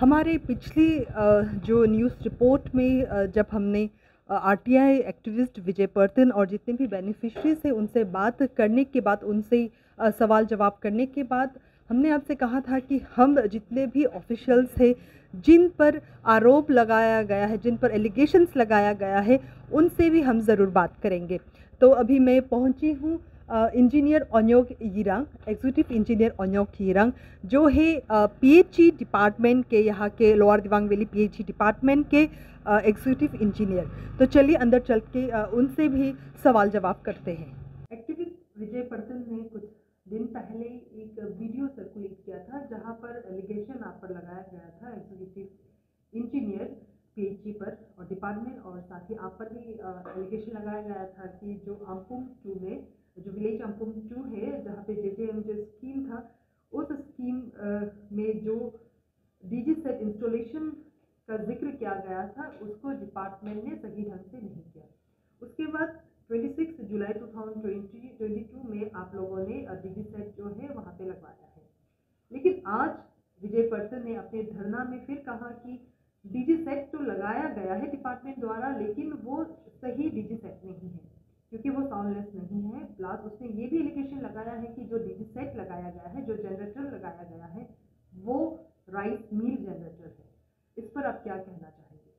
हमारे पिछली जो न्यूज़ रिपोर्ट में जब हमने आरटीआई एक्टिविस्ट विजय पर्तन और जितने भी बेनिफिशरीज थे उनसे बात करने के बाद, उनसे सवाल जवाब करने के बाद हमने आपसे कहा था कि हम जितने भी ऑफिशियल्स थे जिन पर आरोप लगाया गया है, जिन पर एलिगेशंस लगाया गया है, उनसे भी हम ज़रूर बात करेंगे। तो अभी मैं पहुंची हूँ engineer Onyok Yirang, executive engineer Onyok Yirang, जो है पीएचई डिपार्टमेंट के, यहाँ के lower Dibang valley PHE department के एग्जीक्यूटिव इंजीनियर। तो चलिए अंदर चल के उनसे भी सवाल जवाब करते हैं। एक्टिविस्ट विजय पर्तन ने कुछ दिन पहले एक वीडियो सर्कुलेट किया था जहाँ पर एलिगेशन आप पर लगाया गया था एग्जीक्यूटिव इंजीनियर पीएचई पर और डिपार्टमेंट, और साथ ही आप पर भी एलिगेशन लगाया गया था कि जो अम्पुम 2 में, जो विलेज अम्पुम 2 है जहाँ पे जेजेएमजे स्कीम था, उस स्कीम में जो डीजी सेट इंस्टॉलेशन का जिक्र किया गया था उसको डिपार्टमेंट ने सही ढंग से नहीं किया। उसके बाद 26 जुलाई 2022 में आप लोगों ने डीजी सेट जो है वहाँ पे लगवाया है। लेकिन आज विजय पर्तन ने अपने धरना में फिर कहा कि डीजी सेट तो लगाया गया है डिपार्टमेंट द्वारा, लेकिन वो सही डीजी सेट नहीं है क्योंकि वो साउंडलेस नहीं है। प्लस उसने ये भी एलिगेशन लगाया है कि जो डीजी सेट लगाया गया है, जो जनरेटर लगाया गया है, वो राइस मिल जनरेटर है। इस पर आप क्या कहना चाहेंगे?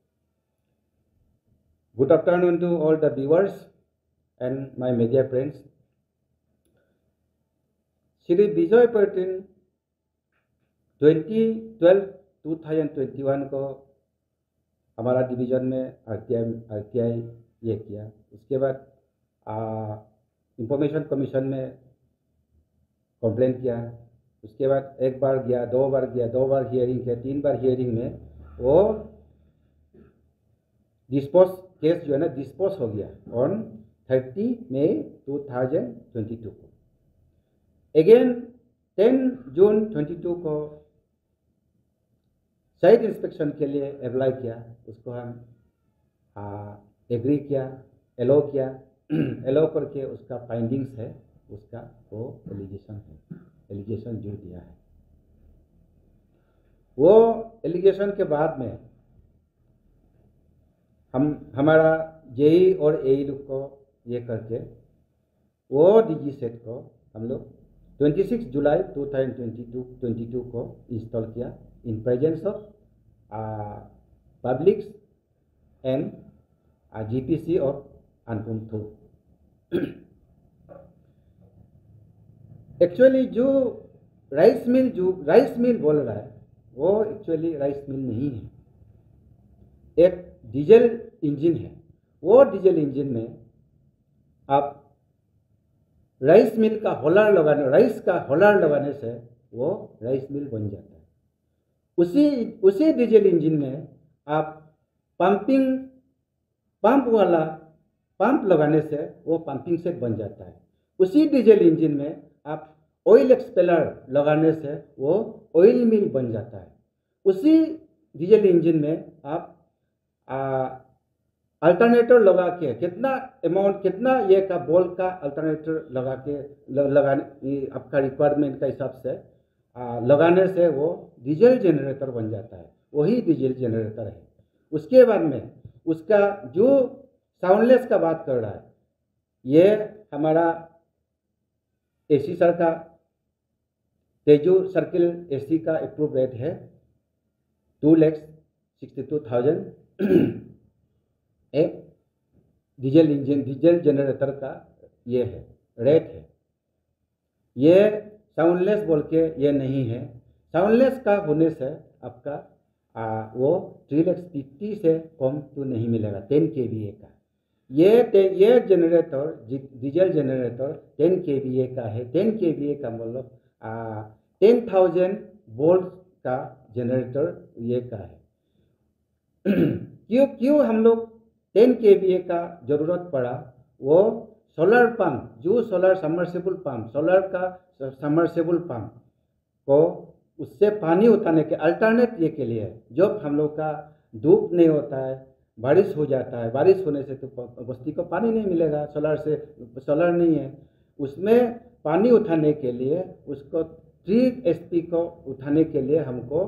Good afternoon to all the viewers and my media friends. Shri Vijay पर्तन 2021 को हमारा डिवीज़न में आरटीआई ये किया। उसके बाद इंफॉर्मेशन कमीशन में कंप्लेंट किया। उसके बाद एक बार गया, दो बार हियरिंग किया, 3 बार हियरिंग में वो केस जो है ना डिस्पोज हो गया ऑन 30 मई 2022 को। अगेन 10 जून 22 को साइट इंस्पेक्शन के लिए अप्लाई किया। उसको हम एग्री किया, एलो किया। एलो करके उसका फाइंडिंग्स है, उसका वो एलिगेशन जो दिया है, वो एलिगेशन के बाद में हमारा जेई और एई लोग को ये करके वो डीजी सेट को हम लोग 26 जुलाई 2022 को इंस्टॉल किया in presence of publics and GPC of Ampum 2। Actually जो राइस मिल बोल रहा है वो एक्चुअली राइस मिल नहीं है, एक डीजल इंजन है। वो डीजल इंजन में आप राइस का होलर लगाने से वो राइस मिल बन जाता है। उसी डीजल इंजन में आप पंप लगाने से वो पंपिंग सेट बन जाता है। उसी डीजल इंजन में आप ऑयल एक्सपेलर लगाने से वो ऑयल मिल बन जाता है। उसी डीजल इंजन में आप अल्टरनेटर लगा के कितना ये का बोल का अल्टरनेटर लगाने आपका रिक्वायरमेंट का हिसाब से लगाने से वो डीजल जनरेटर बन जाता है। वही डीजल जनरेटर है। उसके बाद में उसका जो साउंडलेस का बात कर रहा है, ये हमारा एसी सर का तेजू सर्किल एसी का अप्रूव रेट है 2,62,000 एक डीजल जनरेटर का ये है रेट है। ये साउंडलेस बोल के ये नहीं है। साउंडलेस का होने से आपका वो 3,50,000 से कम तो नहीं मिलेगा 10 kVA का। ये जनरेटर डीजल जनरेटर 10 kVA का है। 10 kVA का मतलब 10,000 वोल्ट का जनरेटर ये का है। क्यों हम लोग 10 kVA का जरूरत पड़ा? वो सोलर पंप, जो सोलर समर्सिबल पंप को उससे पानी उठाने के अल्टरनेट ये के लिए है। जब हम लोग का धूप नहीं होता है, बारिश हो जाता है, बारिश होने से तो बस्ती को पानी नहीं मिलेगा, सोलर नहीं है, उसमें पानी उठाने के लिए उसको 3 HP को उठाने के लिए हमको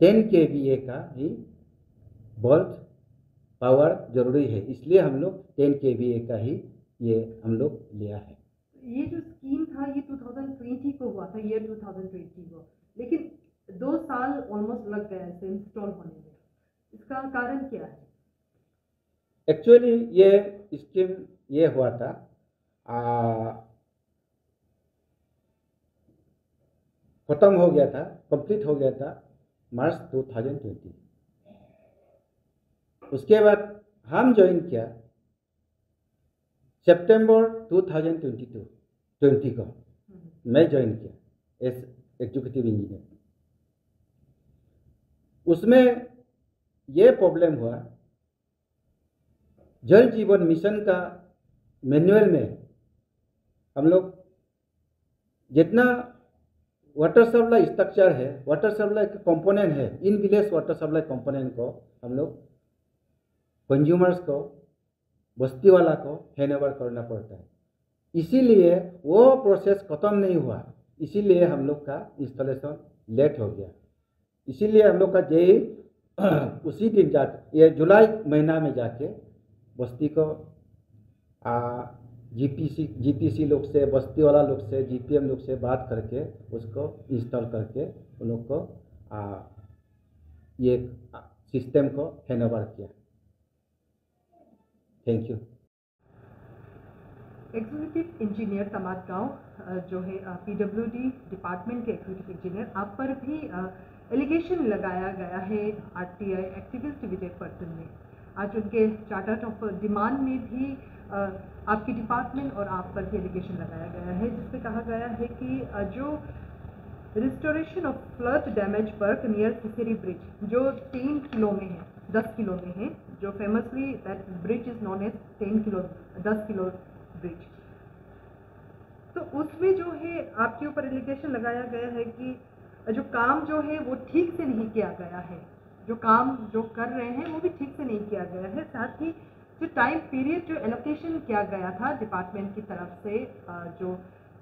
10 kVA का ही वोल्ट पावर जरूरी है, इसलिए हम लोग 10 kVA का ही ये हम लोग लिया है। ये जो स्कीम था ये 2020 को हुआ था, ईयर 2020 को, लेकिन 2 साल ऑलमोस्ट लग गया इसे इंस्टॉल होने में। इसका कारण क्या है? एक्चुअली ये स्कीम ये हुआ था खत्म हो गया था, कंप्लीट हो गया था मार्च 2020। उसके बाद हम ज्वाइन किया सितंबर 2020 को मैं ज्वाइन किया एज एग्जीक्यूटिव इंजीनियर। उसमें ये प्रॉब्लम हुआ, जल जीवन मिशन का मैनुअल में हम लोग जितना वाटर सप्लाई स्ट्रक्चर है, वाटर सप्लाई का कंपोनेंट है, in village water supply component को हम लोग कंज्यूमर्स को, बस्ती वाला को हैंडओवर करना पड़ता है। इसीलिए वो प्रोसेस खत्म नहीं हुआ, इसीलिए हम लोग का इंस्टॉलेशन लेट हो गया। इसीलिए हम लोग का जेई उसी दिन जाके, ये जुलाई महीना में जाके बस्ती को जीपीसी लोग से, बस्ती वाला लोग से, जीपीएम लोग से बात करके उसको इंस्टॉल करके उन लोग को ये सिस्टम को हैंडओवर किया। Thank you. एग्जीक्यूटिव इंजीनियर तमात गांव जो है पीडब्ल्यूडी डिपार्टमेंट के एग्जीक्यूटिव इंजीनियर, आप पर भी एलिगेशन लगाया गया है आरटीआई एक्टिविस्ट विजय पर्तन ने। आज उनके चार्टर ऑफ डिमांड में भी आपकी डिपार्टमेंट और आप पर भी एलिगेशन लगाया गया है, जिसमें कहा गया है कि जो restoration of flood damage work near Sisiri bridge जो 3 किलो में है, 10 किलो में है, जो famously that bridge is known as 10 kilo bridge, तो उसमें जो है आपके ऊपर एलिगेशन लगाया गया है कि जो काम जो है वो ठीक से नहीं किया गया है, जो काम जो कर रहे हैं वो भी ठीक से नहीं किया गया है। साथ ही जो टाइम पीरियड जो एलोकेशन किया गया था डिपार्टमेंट की तरफ से, जो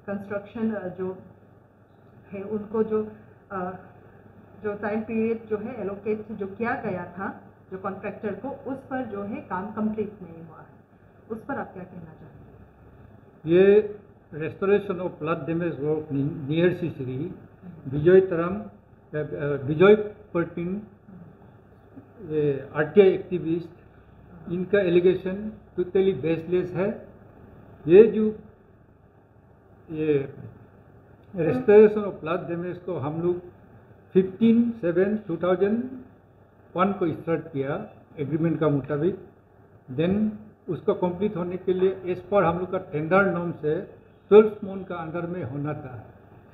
कंस्ट्रक्शन जो है उनको जो टाइम पीरियड जो है एलोकेट जो किया गया था जो कॉन्ट्रैक्टर को, उस पर जो है काम कंप्लीट नहीं हुआ है। उस पर आप क्या कहना चाहेंगे? ये restoration of flood damage work near Sisiri Vijay Pertin RTI activist, इनका एलिगेशन टोटली बेसलेस है। ये जो ये रेस्टोरेशन ऑफ फ्लड डैमेज को हम लोग 15/7/2001 को स्टार्ट किया एग्रीमेंट का मुताबिक। देन उसको कंप्लीट होने के लिए एज पर हम लोग का टेंडर नॉर्म से 12 मंथ का अंदर में होना था।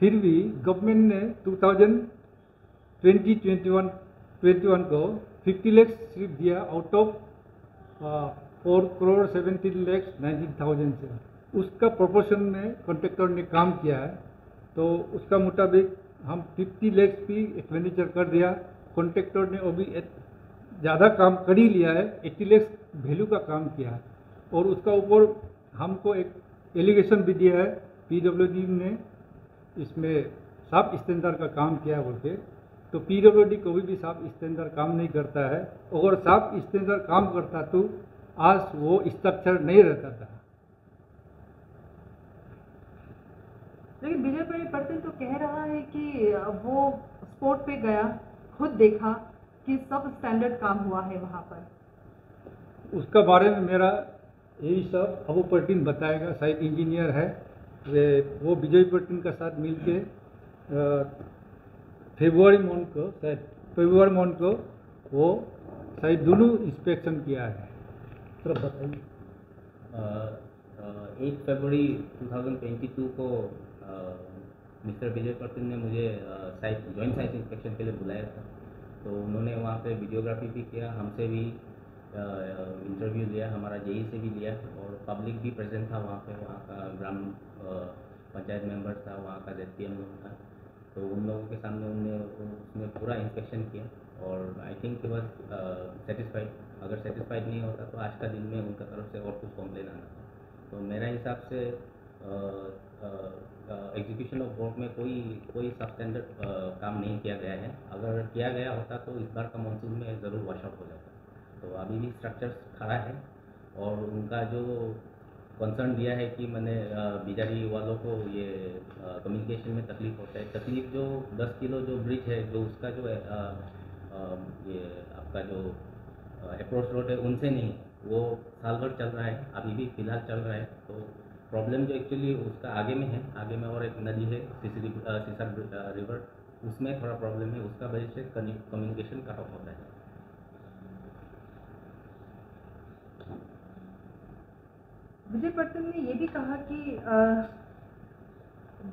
फिर भी गवर्नमेंट ने 2021 को 50 लाख सिर्फ दिया आउट ऑफ 4,17,19,000 से। उसका प्रोपोर्शन में कॉन्ट्रैक्टर ने काम किया है, तो उसका मुताबिक हम 50 लाख भी एक्सपेंडिचर कर दिया। कॉन्ट्रैक्टर ने अभी ज़्यादा काम कर ही लिया है, 80 लाख वैल्यू का काम किया है। और उसका ऊपर हमको एक एलिगेशन भी दिया है पीडब्ल्यूडी ने इसमें सब स्टैंडर्ड का काम किया बोल के। तो पीडब्ल्यूडी कभी भी सब स्टैंडर्ड काम नहीं करता है। अगर सब स्टैंडर्ड काम करता तो आज वो स्ट्रक्चर नहीं रहता था। लेकिन विजय पर्टिन तो कह रहा है कि वो स्पॉट पे गया, खुद देखा कि सब स्टैंडर्ड काम हुआ है वहाँ पर। उसका बारे में मेरा यही सब अबू पर्टिन बताएगा, साइट इंजीनियर है वो विजय पर्टिन का साथ मिलके फरवरी मंथ को वो साइट दोनों इंस्पेक्शन किया है। तो बताइए। 8 फरवरी 2022 को मिस्टर विजय पर्टिन ने मुझे जॉइंट साइट इंस्पेक्शन के लिए बुलाया था। तो उन्होंने वहाँ पे वीडियोग्राफी भी किया, हमसे भी इंटरव्यू लिया, हमारा जेई से भी लिया और पब्लिक भी प्रेजेंट था वहाँ पे। वहाँ का ग्राम पंचायत मेंबर था, वहाँ का ZPM लोग था। तो उन लोगों के सामने उसने पूरा इंस्पेक्शन किया और I think he was satisfied. अगर सेटिस्फाइड नहीं होता तो आज का दिन में उनका तरफ से और कुछ कॉम्प्लेन आना था। तो मेरा हिसाब से एग्जीक्यूशन ऑफ वर्क में कोई सबस्टैंडर्ड काम नहीं किया गया है। अगर किया गया होता तो इस बार का मानसून में ज़रूर वॉश आउट हो जाता। तो अभी भी स्ट्रक्चर खड़ा है और उनका जो कंसर्न दिया है कि मैंने बिजारी वालों को ये कम्युनिकेशन में तकलीफ होता है। तकलीफ जो 10 किलो जो ब्रिज है, जो उसका जो ये आपका जो अप्रोच रोड है उनसे नहीं, वो साल भर चल रहा है, अभी भी फिलहाल चल रहा है। तो प्रॉब्लम जो एक्चुअली उसका आगे में है, आगे में और एक नदी है सीसर रिवर, उसमें थोड़ा प्रॉब्लम है, उसका वजह से कम्युनिकेशन कट ऑफ होता है। विजय पर्तन ने ये भी कहा कि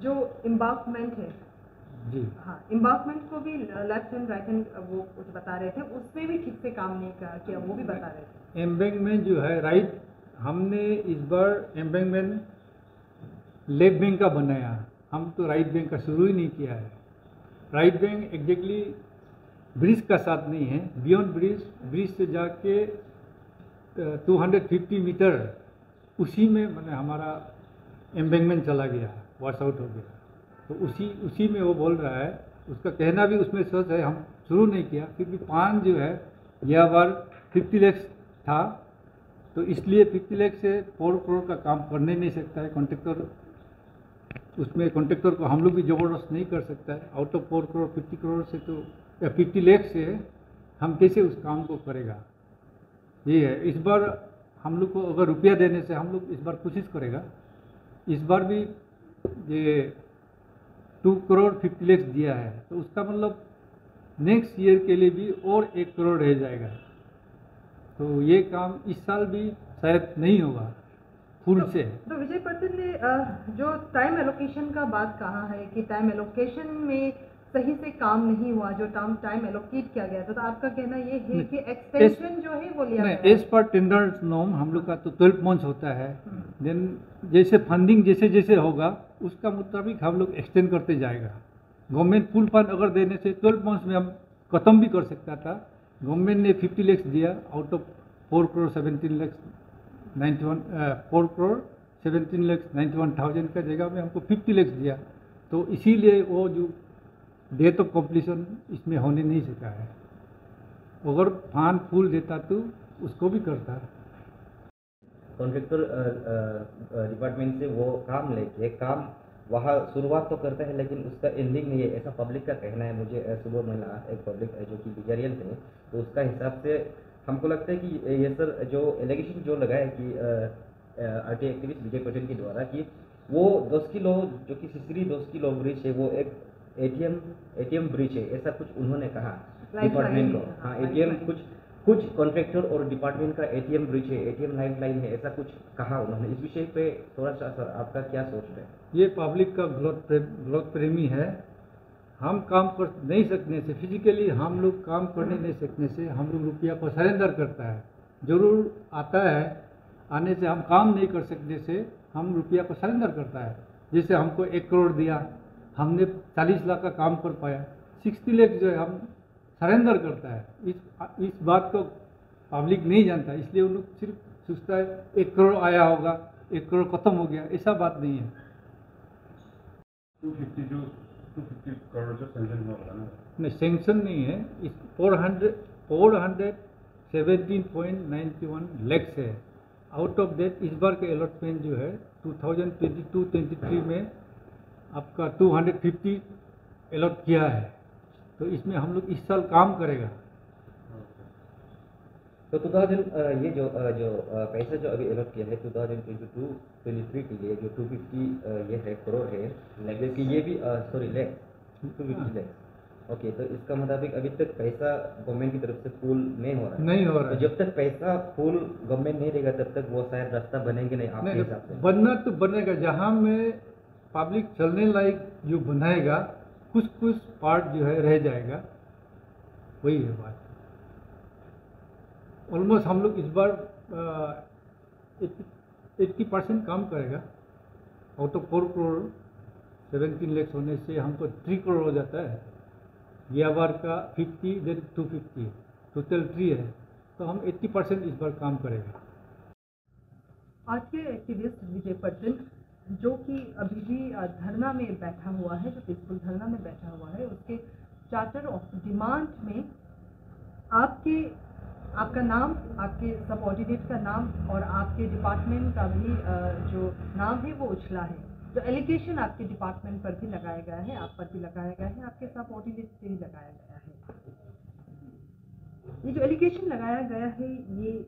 जो एम्बार्कमेंट है जी, हाँ, एम्बार्कमेंट को भी लेफ्ट एंड राइट हैंड वो कुछ बता रहे थे, उसमें भी ठीक से काम नहीं किया, वो भी बता रहे थे। एम्बैंकमेंट जो है राइट, हमने इस बार एम्बैंकमेंट लेफ्ट बैंक का बनाया, हम तो राइट बैंक का शुरू ही नहीं किया है। राइट बैंक एग्जैक्टली ब्रिज का साथ नहीं है, बियॉन्ड ब्रिज से जाके 250 मीटर उसी में मैंने हमारा एम्बैंकमेंट चला गया, वॉश आउट हो गया। तो उसी में वो बोल रहा है, उसका कहना भी उसमें सच है, हम शुरू नहीं किया क्योंकि पान जो है यह बार 50 लाख था, तो इसलिए 50 लाख से 4 करोड़ का काम करने नहीं सकता है कॉन्ट्रैक्टर। उसमें कॉन्ट्रैक्टर को हम लोग भी ज़बरदस्त नहीं कर सकता है। आउट ऑफ 4 करोड़ 50 करोड़ से तो या 50 लाख से हम कैसे उस काम को करेगा। ये है, इस बार हम लोग को अगर रुपया देने से हम लोग इस बार कोशिश करेगा। इस बार भी ये 2 करोड़ 50 लाख दिया है, तो उसका मतलब नेक्स्ट ईयर के लिए भी और 1 करोड़ रह जाएगा। तो ये काम इस साल भी शायद नहीं होगा फुल से। तो विजय पर्तन ने जो टाइम एलोकेशन का बात कहा है कि टाइम एलोकेशन में सही से काम नहीं हुआ, जो टाइम एलोकेट किया गया था, तो आपका कहना ये है कि एक्सटेंशन जो है वो लिया गया है। एज पर टेंडर नॉर्म हम लोग का तो 12 मंथ्स होता है। देन जैसे फंडिंग जैसे जैसे होगा उसका मुताबिक हम लोग एक्सटेंड करते जाएगा। गवर्नमेंट फुल फंड अगर देने से 12 मंथ्स में हम ख़त्म भी कर सकता था। गवर्नमेंट ने 50 लाख दिया आउट ऑफ 4 करोड़ 17 लाख 91 4 करोड़ 17 लाख 91,000 का जगह में हमको 50 लाख दिया। तो इसीलिए वो जो डेट ऑफ कम्प्लीशन इसमें होने नहीं सका है। अगर फान फूल देता तो उसको भी करता। कॉन्ट्रैक्टर डिपार्टमेंट से वो काम लेके काम वहाँ शुरुआत तो करता है, लेकिन उसका एंडिंग नहीं है, ऐसा पब्लिक का कहना है। मुझे सुबह मिला एक पब्लिक जो कि बिजारियन थे, तो उसका हिसाब से हमको लगता है कि ये सर जो एलिगेशन जो लगा है कि RTI एक्टिविस्ट विजय पटेल के द्वारा कि वो 10 किलो जो कि सिसरी 10 किलो ब्रिज है वो एक ATM ब्रिज है, ऐसा कुछ उन्होंने कहा डिपार्टमेंट को। हाँ, ATM कुछ कॉन्ट्रैक्टर और डिपार्टमेंट का ATM ब्रिज है, ATM लाइफ लाइन है, ऐसा कुछ कहा उन्होंने। इस विषय पे थोड़ा सा सर आपका क्या सोच है? ये पब्लिक का ग्रोथ प्रेमी है। हम काम कर नहीं सकने से, फिजिकली हम लोग काम करने नहीं सकने से हम लोग रुपया को सरेंडर करता है। जरूर आता है, आने से हम काम नहीं कर सकने से हम रुपया को सरेंडर करता है। जैसे हमको 1 करोड़ दिया, हमने 40 लाख का काम कर पाया, 60 लाख जो है हम सरेंडर करता है। इस बात को पब्लिक नहीं जानता, इसलिए उन लोग सिर्फ सोचता है 1 करोड़ आया होगा, 1 करोड़ खत्म हो गया, ऐसा बात नहीं है। 250 करोड़ जो सेंक्शन हुआ था ना, नहीं सेंक्शन नहीं है, इस 417.91 लैक्स है। आउट ऑफ दैट इस बार के अलॉटमेंट जो है 2022-23 में आपका 250 अलॉट किया है। तो इसमें हम लोग इस साल काम करेगा। तो 2000 ये जो पैसा जो अभी अलॉट किया है 2022-23 के लिए जो 250 ये है करोड़ है, लगे कि ये भी सॉरी लैक्स 250 लैक्स। ओके, तो इसका मुताबिक अभी तक पैसा गवर्नमेंट की तरफ से फुल नहीं हो रहा है। नहीं हो रहा तो है। जब तक पैसा फुल गवर्नमेंट नहीं देगा तब तक वो शायद रास्ता बनेंगे नहीं आपके नहीं, हिसाब से? बनना तो बनेगा, जहाँ में पब्लिक चलने लायक जो बनाएगा, कुछ पार्ट जो है रह जाएगा, वही है बात। ऑलमोस्ट हम लोग इस बार 80% काम करेगा। आउट ऑफ 4 करोड़ 17 लाख होने से हमको 3 करोड़ हो जाता है। यह बार का 50 देन 250 टोटल 3 है, तो हम 80% इस बार काम करेगा। RTI एक्टिविस्ट विजय पर्तन जो कि अभी भी धरना में बैठा हुआ है, जो पीसफुल धरना में बैठा हुआ है, उसके चार्टर ऑफ डिमांड में आपका नाम, आपके सबऑर्डिनेट का नाम और आपके डिपार्टमेंट का भी जो नाम है वो उछला है। जो एलिगेशन आपके डिपार्टमेंट पर भी लगाया गया है, आप पर भी लगाया गया है, आपके सबऑर्डिनेट से भी लगाया गया है। ये जो एलिगेशन लगाया गया है ये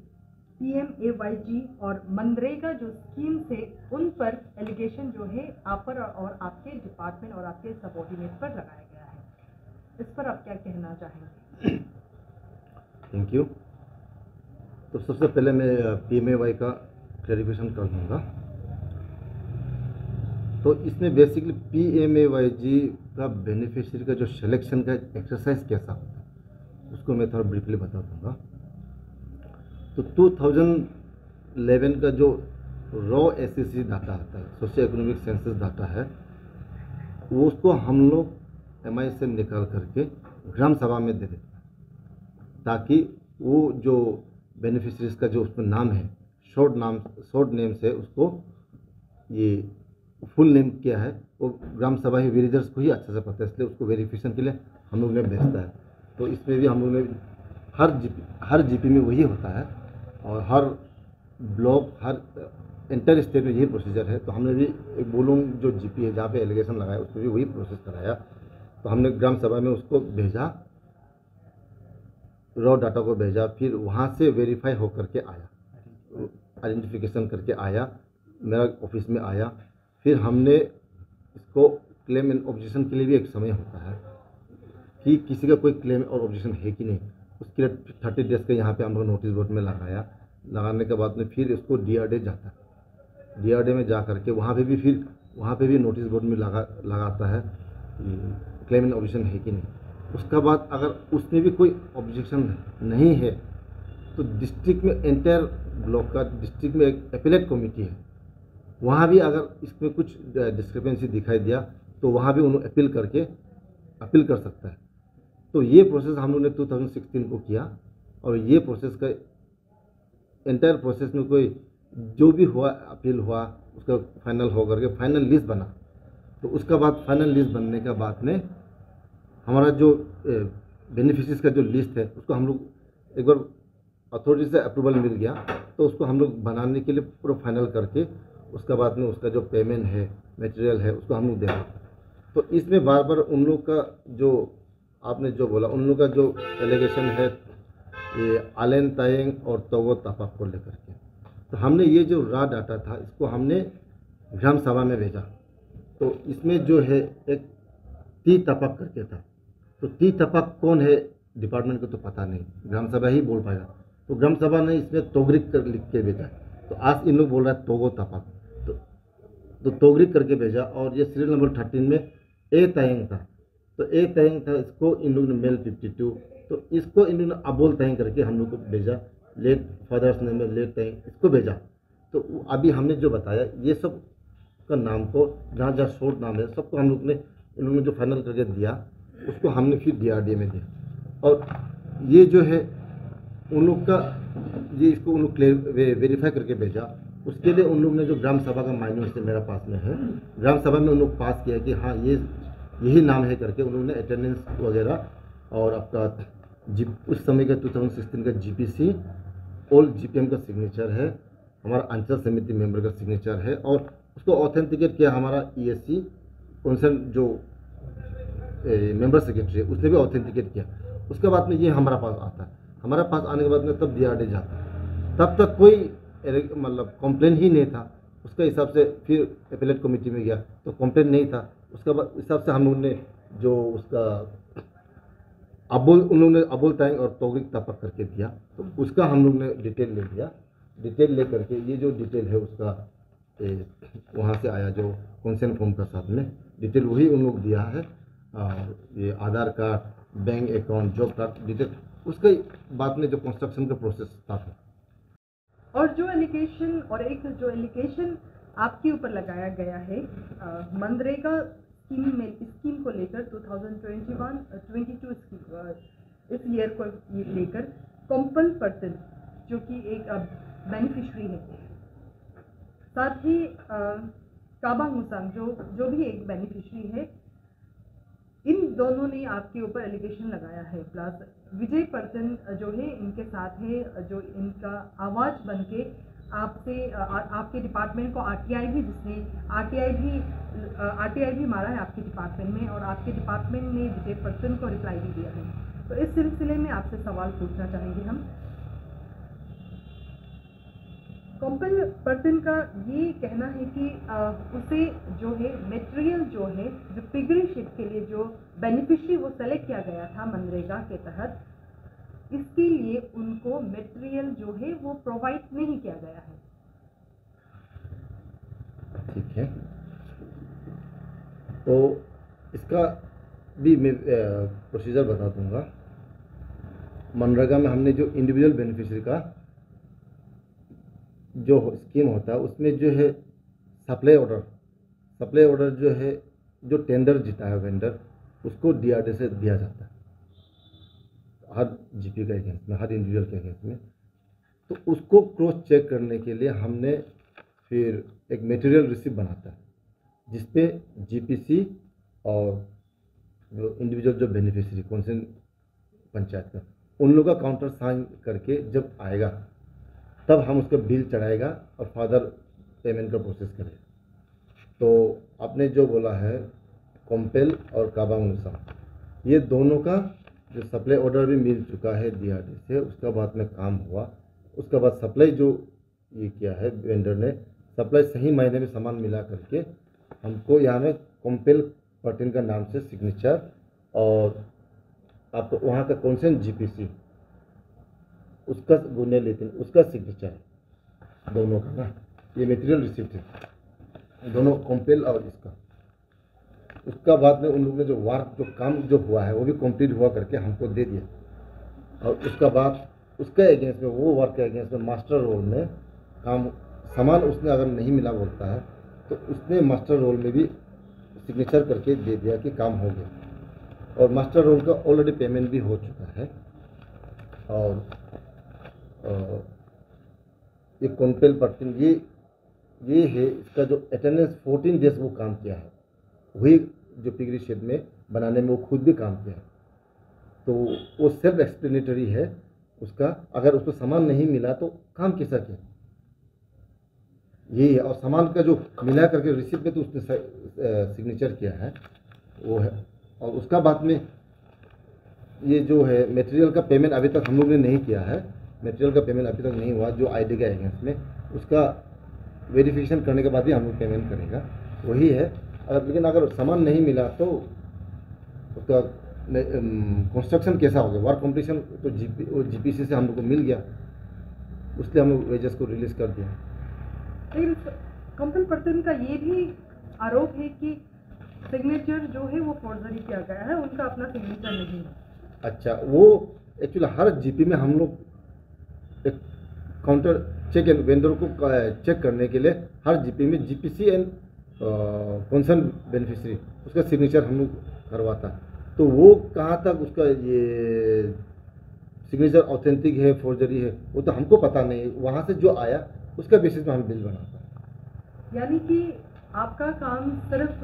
PMAYG और मनरेगा जो स्कीम थे उन पर एलिगेशन जो है आप पर और आपके डिपार्टमेंट और आपके सबऑर्डिनेट पर लगाया गया है। इस पर आप क्या कहना चाहेंगे? Thank you. तो सबसे पहले मैं PMAY का क्लैरिफिकेशन कर दूंगा। तो इसमें बेसिकली PMAYG का बेनिफिशियरी का जो सिलेक्शन का एक्सरसाइज कैसा होता है उसको मैं थोड़ा ब्रीफली बता दूंगा। तो 2011 का जो रॉ SEC डाटा आता है, सोशियो इकोनॉमिक सेंसस डाटा है, वो उसको हम लोग MI से निकाल करके ग्राम सभा में दे देते हैं ताकि वो जो बेनिफिशरीज का जो उसमें नाम है, शॉर्ट नेम से उसको ये फुल नेम क्या है वो ग्राम सभा ही विलेजर्स को ही अच्छे से पता है, इसलिए उसको वेरिफिकेशन के लिए हम लोग ने भेजता है। तो इसमें भी हम लोग ने हर जीपी में वही होता है और हर ब्लॉक, हर इंटर स्टेट में यही प्रोसीजर है। तो हमने भी एक बोलूँ जो जीपी है जहाँ पे एलिगेशन लगाया उसमें भी वही प्रोसेस कराया। तो हमने ग्राम सभा में उसको भेजा, रॉ डाटा को भेजा, फिर वहाँ से वेरीफाई होकर के आया, आइडेंटिफिकेशन करके आया, मेरा ऑफिस में आया। फिर हमने इसको क्लेम एंड ऑब्जेक्शन के लिए भी एक समय होता है कि किसी का कोई क्लेम और ऑब्जेक्शन है कि नहीं, उसके लिए 30 डेज का यहाँ पे हम लोग नोटिस बोर्ड में लगाने के बाद में फिर इसको DRD जाता है। DRD में जा करके वहाँ पे भी नोटिस बोर्ड में लगाता है क्लेम एंड ऑब्जेक्शन है कि नहीं। उसके बाद अगर उसमें भी कोई ऑब्जेक्शन नहीं है तो डिस्ट्रिक्ट में एंटायर ब्लॉक का डिस्ट्रिक्ट में एक अपीलेट कमेटी है, वहाँ भी अगर इसमें कुछ डिस्क्रिपेंसी दिखाई दिया तो वहाँ भी उन्होंने अपील कर सकता है। तो ये प्रोसेस हम लोग ने 2016 को किया और ये प्रोसेस का एंटायर प्रोसेस में कोई जो भी हुआ, अपील हुआ, उसका फाइनल हो करके फाइनल लिस्ट बना। तो उसका बाद फाइनल लिस्ट बनने के बाद में हमारा जो बेनिफिशरीज का जो लिस्ट है उसको हम लोग एक बार अथॉरिटी से अप्रूवल मिल गया तो उसको हम लोग बनाने के लिए पूरा फाइनल करके उसका बाद में उसका जो पेमेंट है, मटेरियल है, उसको हम लोग दे रहे हैं। तो इसमें बार बार उन लोग का जो आपने जो बोला, उन लोग का जो एलिगेशन है ये आलेन तायंग और तोगो तापाक को लेकर के, तो हमने ये जो रॉ डाटा था इसको हमने ग्राम सभा में भेजा। तो इसमें जो है एक टी तपक करके था, तो टी तपक कौन है डिपार्टमेंट को तो पता नहीं, ग्राम सभा ही बोल पाएगा। तो ग्राम सभा ने इसमें तोगरिक कर लिख के भेजा। तो आज इन लोग बोल रहा है तोगो तपक, तो तोगरिक करके भेजा। और ये सीरियल नंबर 13 में ए तायंग था, तो ए तायंग था, इसको इन लोग ने मेल 52, तो इसको इन लोग ने अबोल तायंग करके हम लोग को भेजा। लेट फादर्स नेम में लेट तायंग इसको भेजा। तो अभी हमने जो बताया ये सब का नाम को जहाँ जहाँ शॉर्ट नाम है सबको हम लोग ने इन लोगों ने जो फाइनल करके दिया उसको हमने फिर DRD में दिया। और ये जो है उन लोग का ये इसको उन लोग वेरीफाई करके भेजा। उसके लिए उन लोग ने जो ग्राम सभा का माइन्यूट से मेरा पास में है, ग्राम सभा में उन लोग पास किया कि हाँ यही नाम है करके उन लोगों ने अटेंडेंस वगैरह और आपका उस समय का 2016 का GPC ऑल GPM का सिग्नेचर है, हमारा अंचल समिति मेंबर का सिग्नेचर है और उसको ऑथेंटिकेट किया हमारा ESC कौंसल जो मेंबर सेक्रेटरी है उसने भी ऑथेंटिकेट किया। उसके बाद में ये हमारा पास आता है, हमारा पास आने के बाद में तब DRD जाता है। तब तक कोई मतलब कंप्लेन ही नहीं था। उसके हिसाब से फिर अपीलेट कमेटी में गया तो कंप्लेन नहीं था। उसके बाद हिसाब से हम लोग ने जो उसका उन लोगों ने अबुल तायंग और तोगरिक तपक करके दिया, तो उसका हम लोग ने डिटेल ले लिया। डिटेल ले करके ये जो डिटेल है उसका वहाँ से आया जो कंसेंट फॉर्म का साथ में डिटेल वही उन लोग दिया है। ये Aadhaar card, bank account, job card detail, उसके बाद में जो कंस्ट्रक्शन का प्रोसेस स्टार्ट है। और जो एलिगेशन और एक जो एलिगेशन आपके ऊपर लगाया गया है मनरेगा स्कीम को लेकर 2021-22 इस ईयर को लेकर कंपल पर्सन जो कि एक बेनिफिशरी है, साथ ही काबांग मुसांग जो भी एक बेनिफिशियरी है, इन दोनों ने आपके ऊपर एलिगेशन लगाया है। प्लस विजय पर्तन जो है इनके साथ है, जो इनका आवाज़ बन के आपसे आपके डिपार्टमेंट को आरटीआई भी मारा है आपके डिपार्टमेंट में, और आपके डिपार्टमेंट ने विजय पर्तन को रिप्लाई भी दिया है। तो इस सिलसिले में आपसे सवाल पूछना चाहेंगे हम। कॉम्पल पर्तन का ये कहना है कि उसे जो है मटेरियल जो है, जो पिगरीशिप के लिए जो बेनिफिशियरी वो सेलेक्ट किया गया था मनरेगा के तहत, इसके लिए उनको मटेरियल जो है वो प्रोवाइड नहीं किया गया है। ठीक है, तो इसका भी मैं प्रोसीजर बता दूंगा। मनरेगा में हमने जो इंडिविजुअल बेनिफिशियरी का जो स्कीम होता है उसमें जो है सप्लाई ऑर्डर जो है, जो टेंडर जीता है वेंडर, उसको डीआरडी से दिया जाता है हर जीपी के अगेंस्ट में, हर इंडिविजुअल के अगेंस्ट में। तो उसको क्रॉस चेक करने के लिए हमने फिर एक मटेरियल रिसिप्ट बनाता है जिसपे जीपीसी और जो इंडिविजुअल जो बेनिफिशियरी कौन से पंचायत का, उन लोगों का काउंटर साइन करके जब आएगा तब हम उसका बिल चढ़ाएगा और फर्दर पेमेंट का प्रोसेस करेगा। तो आपने जो बोला है कॉम्पेल और काबांग मुसांग, ये दोनों का जो सप्लाई ऑर्डर भी मिल चुका है डीआरडी से, उसका बाद में काम हुआ। उसके बाद सप्लाई जो ये किया है वेंडर ने, सप्लाई सही मायने में सामान मिला करके हमको यहाँ में कॉम्पेल पर्टिन का नाम से सिग्नेचर और आपको वहाँ का कॉन्सेंट जीपीसी उसका गुने लेते हैं, उसका सिग्नेचर है दोनों का ना। ये मटेरियल रिसिप्ट है दोनों कॉम्पेल और इसका। उसका बाद में उन लोगों ने जो वर्क जो काम जो हुआ है वो भी कंप्लीट हुआ करके हमको दे दिया, और उसका बाद उसके अगेंस्ट में, वो वर्क के अगेंस्ट में मास्टर रोल में काम सामान उसने अगर नहीं मिला बोलता है तो उसने मास्टर रोल में भी सिग्नेचर करके दे दिया कि काम हो गया, और मास्टर रोल का ऑलरेडी पेमेंट भी हो चुका है। और ये कॉम्पेल पर्टिन ये है, इसका जो अटेंडेंस 14 डेज वो काम किया है, वही जो पिगरी शेड में बनाने में वो खुद भी काम किया है। तो वो सेल्फ एक्सप्लेनेटरी है उसका। अगर उसको सामान नहीं मिला तो काम कैसा किया, यही है। और सामान का जो मिला करके रिसिप्ट में तो उसने सिग्नेचर किया है वो है। और उसका बाद में ये जो है मटेरियल का पेमेंट अभी तक हम लोग ने नहीं किया है, मटेरियल का पेमेंट अभी तक नहीं हुआ जो आईडी के अगेंस्ट में, उसका वेरिफिकेशन करने के बाद ही हम लोग पेमेंट करेगा, वही है। लेकिन अगर सामान नहीं मिला तो उसका कंस्ट्रक्शन कैसा हो गया, वर्क कंप्लीशन तो जीपीसी से हम लोग को मिल गया, उसलिए हम लोग वेजेस को रिलीज कर दिया। लेकिन कॉम्पेल पर्सन का ये भी आरोप है कि सिग्नेचर जो है वो फोर्जरी किया गया है, उनका अपना सिग्नेचर नहीं है। अच्छा, वो एक्चुअली हर जीपी में हम लोग एक काउंटर चेक एंड वेंडर को चेक करने के लिए हर जीपी में जीपीसी एंड कंसर्न बेनिफिशियरी उसका सिग्नेचर हम लोग करवाता है। तो वो कहाँ तक उसका ये सिग्नेचर ऑथेंटिक है फोर्जरी है वो तो हमको पता नहीं, वहाँ से जो आया उसका बेसिस में हम बिल बनाता है। यानी कि आपका काम सिर्फ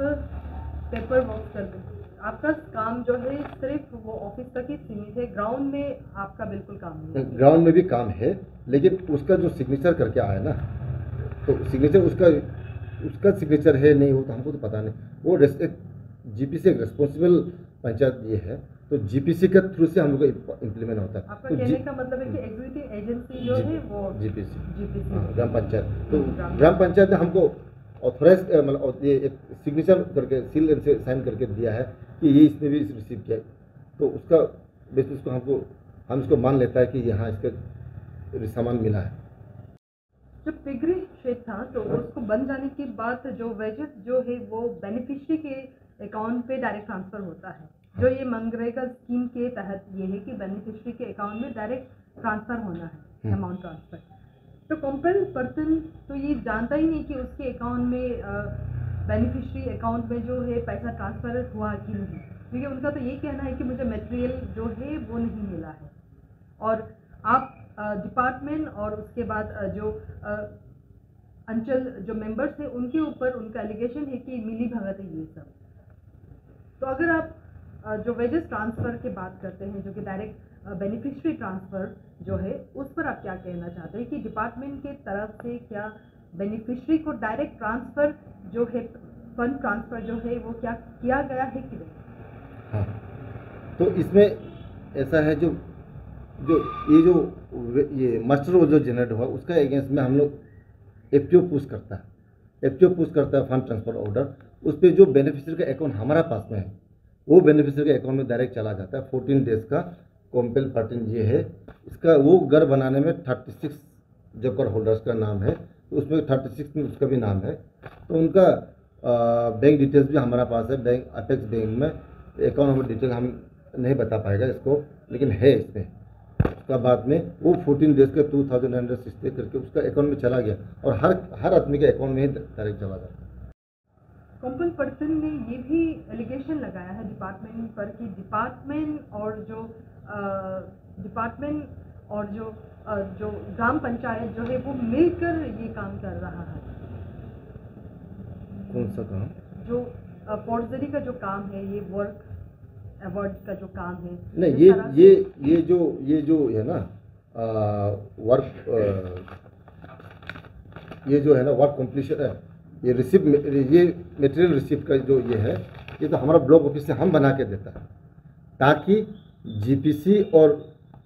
पेपर वर्क कर, आपका काम जो है सिर्फ वो ऑफिस तक ही सीमित है, ग्राउंड में आपका बिल्कुल काम नहीं है। ग्राउंड में भी काम है, लेकिन उसका जो सिग्नेचर करके आया ना, तो सिग्नेचर उसका सिग्नेचर है नहीं हो तो हमको तो पता नहीं। वो जीपीसी एक रिस्पॉन्सिबल पंचायत ये है, तो जीपीसी के थ्रू से हम लोग को इम्प्लीमेंट होता है। आपका तो कहने का मतलब है कि एग्जीक्यूटिव एजेंसी जो है वो जीपीसी ग्राम पंचायत। तो ग्राम पंचायत ने हमको ऑथराइज मतलब ये एक सिग्नेचर करके सील से साइन करके दिया है कि ये इसने भी रिसीव किया, तो उसका बेसिस को हम इसको मान लेता है कि यहाँ इसका सामान मिला है। जब पिगरी शेड था तो उसको बन जाने के बाद जो वेजेस जो है वो बेनिफिशियरी के अकाउंट पे डायरेक्ट ट्रांसफ़र होता है। जो ये मनरेगा स्कीम के तहत ये है कि बेनिफिशियरी के अकाउंट में डायरेक्ट ट्रांसफ़र होना है, अमाउंट ट्रांसफ़र। तो कॉम्पेल पर्सन तो ये जानता ही नहीं कि उसके अकाउंट में बेनिफिशियरी अकाउंट में जो है पैसा ट्रांसफ़र हुआ कि नहीं, क्योंकि उनका तो ये कहना है कि मुझे मटेरियल जो है वो नहीं मिला है। और आप डिपार्टमेंट और उसके बाद जो अंचल जो मेंबर्स हैं उनके ऊपर उनका एलिगेशन है कि मिली भगत है ये सब। तो अगर आप जो वेजेस ट्रांसफ़र की बात करते हैं, जो कि डायरेक्ट बेनिफिशियरी ट्रांसफ़र जो है, उस पर आप क्या कहना चाहते हैं कि डिपार्टमेंट के तरफ से क्या बेनिफिशियरी को डायरेक्ट ट्रांसफ़र जो है, फंड ट्रांसफ़र जो है, वो क्या किया गया है कि नहीं? हाँ, तो इसमें ऐसा है जो ये मास्टर रोल जो जनरेट हुआ उसका अगेंस्ट में हम लोग एफटीओ पुश करता है फंड ट्रांसफ़र ऑर्डर। उस पर जो बेनिफिशियरी का अकाउंट हमारा पास में है वो बेनिफिशियरी के अकाउंट में डायरेक्ट चला जाता है। 14 डेज का कॉम्पेल पैटर्न ये है इसका। वो घर बनाने में 36 जोकर होल्डर्स का नाम है, तो उसमें 36 में उसका भी नाम है। तो उनका बैंक डिटेल्स भी हमारा पास है। बैंक अपेक्स बैंक में अकाउंट नंबर डिटेल हम नहीं बता पाएगा इसको, लेकिन है इसमें। उसका बाद में वो 14 डेज का 2960 करके उसका अकाउंट में चला गया और हर आदमी के अकाउंट में ही डायरेक्ट चला जाता है। कॉम्पल पर्सन ने ये भी एलिगेशन लगाया है डिपार्टमेंट पर कि डिपार्टमेंट और जो ग्राम पंचायत जो है वो मिलकर ये काम कर रहा है। कौन सा काम? जो फोर्जरी का जो काम है, ये वर्क अवार्ड का जो काम है। नहीं, ये जो है ना वर्क, ये जो है ना वर्क कम्प्लीशन है, ये मटेरियल रिसिप्ट का जो ये है, ये तो हमारा ब्लॉक ऑफिस से हम बना के देता है ताकि जीपीसी और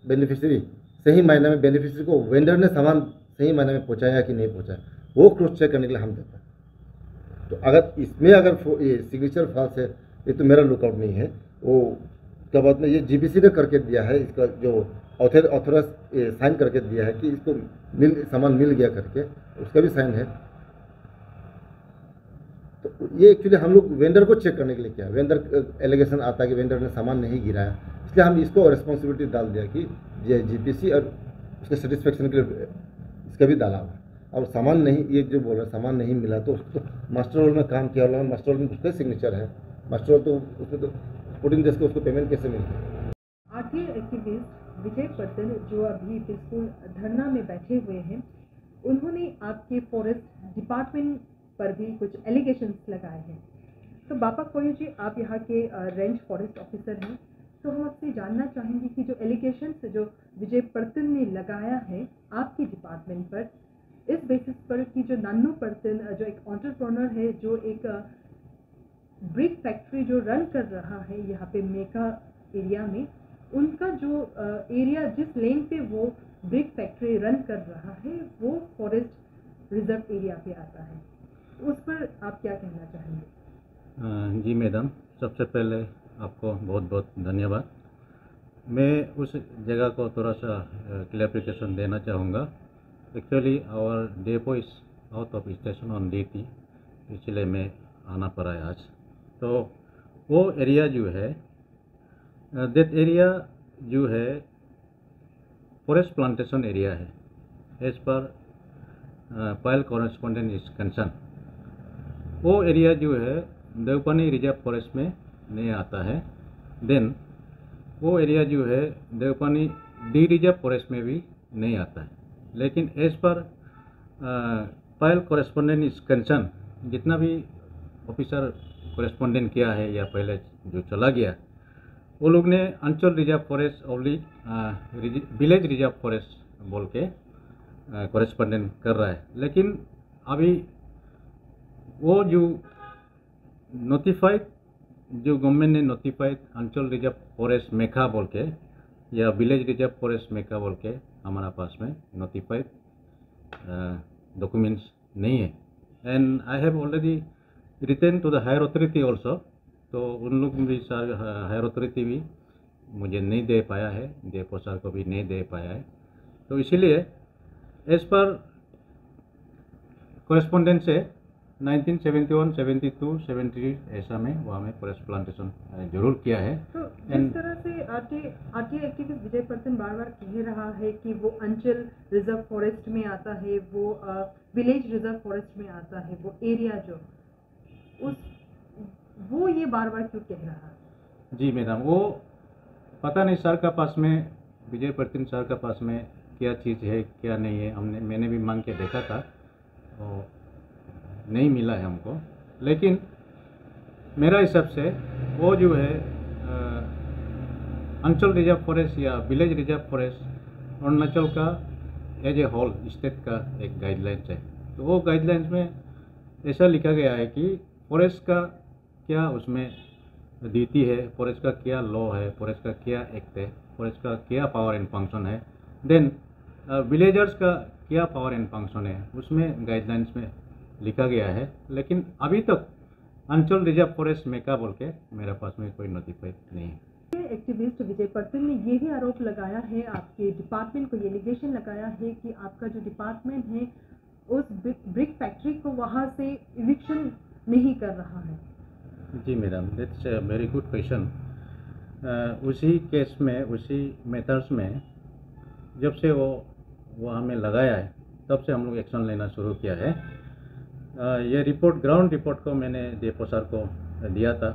बेनिफिशियरी सही मायने में बेनिफिशियरी को वेंडर ने सामान सही मायने में पहुंचाया कि नहीं पहुंचाया वो क्रॉस चेक करने के लिए हम देता है। तो अगर इसमें ये सिग्नेचर फॉल्स है, ये तो मेरा लुकआउट नहीं है, वो क्या बात में ये जीपीसी ने करके दिया है, इसका जो ऑथराइज साइन करके दिया है कि इसको सामान मिल गया करके, उसका भी साइन है। तो ये एक्चुअली हम लोग वेंडर को चेक करने के लिए किया। वेंडर एलिगेशन आता है कि वेंडर ने सामान नहीं गिराया, इसलिए हम इसको रिस्पॉन्सिबिलिटी डाल दिया कि ये जीपीसी और उसके सेटिस्फेक्शन के लिए इसका भी डाला हुआ। और सामान नहीं, ये जो बोल रहा है सामान नहीं मिला तो उसको मास्टर रोल में काम किया हुआ है, मास्टर रोल में उसका सिग्नेचर है, मास्टर रोल तो उसमें तो 14 डेज का उसको पेमेंट कैसे मिलती? आरटीआई एक्टिविस्ट विजय पर्तन जो अभी पीसफुल धरना में बैठे हुए हैं, उन्होंने आपके फॉरेस्ट डिपार्टमेंट पर भी कुछ एलिगेशंस लगाए हैं। तो बापा कोयू जी, आप यहाँ के रेंज फॉरेस्ट ऑफिसर हैं, तो हम आपसे जानना चाहेंगे कि जो एलिगेशंस जो विजय पर्तन ने लगाया है आपके डिपार्टमेंट पर, इस बेसिस पर कि जो नान्नू पर्तन जो एक एंटरप्रेन्योर है, जो एक ब्रिक फैक्ट्री जो रन कर रहा है यहाँ पे मेका एरिया में, उनका जो एरिया जिस लेन पे वो ब्रिक फैक्ट्री रन कर रहा है वो फॉरेस्ट रिजर्व एरिया पे आता है, उस पर आप क्या कहना चाहेंगे? जी मैडम, सबसे पहले आपको बहुत बहुत धन्यवाद। मैं उस जगह को थोड़ा सा क्लैरिफिकेशन देना चाहूँगा। Actually our depot is out of station on duty, इसलिए मैं आना पड़ा है आज। तो वो एरिया जो है, दैट एरिया जो है फॉरेस्ट प्लांटेशन एरिया है as per Payal correspondent is concern. वो एरिया जो है देवपानी रिजर्व फॉरेस्ट में नहीं आता है। देन वो एरिया जो है देवपानी डी रिजर्व फॉरेस्ट में भी नहीं आता है। लेकिन as per Payal correspondent is concern, जितना भी ऑफिसर कॉरेस्पॉन्डेंट किया है या पहले जो चला गया, वो लोग ने अंचल रिजर्व फॉरेस्ट और विलेज रिजर्व फॉरेस्ट बोल के कॉरेस्पॉन्डेंट कर रहा है। लेकिन अभी वो जो नोटिफाइड, जो गवर्नमेंट ने नोटिफाइड अंचल रिजर्व फॉरेस्ट मेका बोल के या विलेज रिजर्व फॉरेस्ट मेका बोल के हमारा पास में नोटिफाइड डॉक्यूमेंट्स नहीं है। And I have already return to the higher authority also. तो उन लोग भी सारे हायर अथॉरिटी भी मुझे नहीं दे पाया है, डेपो सर को भी नहीं दे पाया है। तो इसीलिए एज पर कॉरेस्पॉन्डेंट से 1971, 72, 73 ऐसा में वहाँ में फॉरेस्ट प्लांटेशन जरूर किया है। तो जिस तरह से आरटीआई एक्टिविस्ट विजय पर्तन बार बार कह रहा है कि वो अंचल रिजर्व फॉरेस्ट में आता है, वो विलेज रिजर्व फॉरेस्ट में आता है, वो एरिया जो वो ये बार बार क्यों कह रहा है? जी मैडम, वो पता नहीं सर का पास में, विजय पर्तन सर का पास में क्या चीज़ है क्या नहीं है, मैंने भी मांग के देखा था। वो नहीं मिला है हमको। लेकिन मेरा हिसाब से वो जो है अंचल रिजर्व फॉरेस्ट या विलेज रिजर्व फॉरेस्ट अरुणाचल का एज ए होल स्टेट का एक गाइडलाइंस है। तो वो गाइडलाइंस में ऐसा लिखा गया है कि फॉरेस्ट का क्या उसमें ड्यूटी है, फॉरेस्ट का क्या लॉ है, फॉरेस्ट का क्या एक्ट है, फॉरेस्ट का क्या पावर एंड फंक्शन है, देन विलेजर्स का क्या पावर एंड फंक्शन है, उसमें गाइडलाइंस में लिखा गया है। लेकिन अभी तक अंचल रिजर्व फॉरेस्ट मेका बोल के मेरे पास में कोई नोटिफाइड नहीं है। एक्टिविस्ट विजय पर्तिन ने ये भी आरोप लगाया है, आपके डिपार्टमेंट को ये एलिगेशन लगाया है कि आपका जो डिपार्टमेंट है उस ब्रिक फैक्ट्री को वहाँ से इविक्शन नहीं कर रहा है। जी madam, that's a very good question. उसी केस में, उसी मैटर्स में जब से वो हमें लगाया है तब से हम लोग एक्शन लेना शुरू किया है। ये रिपोर्ट, ग्राउंड रिपोर्ट को मैंने डीएफओ सर को दिया था।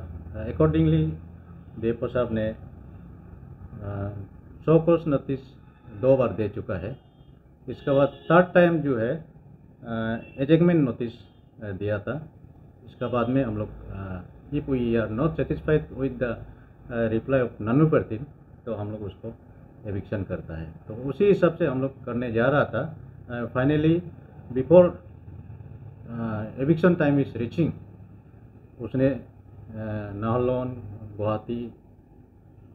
अकॉर्डिंगली डीएफओ साहब ने शो कॉज नोटिस 2 बार दे चुका है। इसके बाद थर्ड टाइम जो है एजेगमेंट नोटिस दिया था। इसके बाद में हम लोग if we are not satisfied with the reply of Nannu Pertin तो हम लोग उसको एविक्शन करता है। तो उसी हिसाब से हम लोग करने जा रहा था। Finally before eviction time is reaching उसने नाहरलगुन गुवाहाटी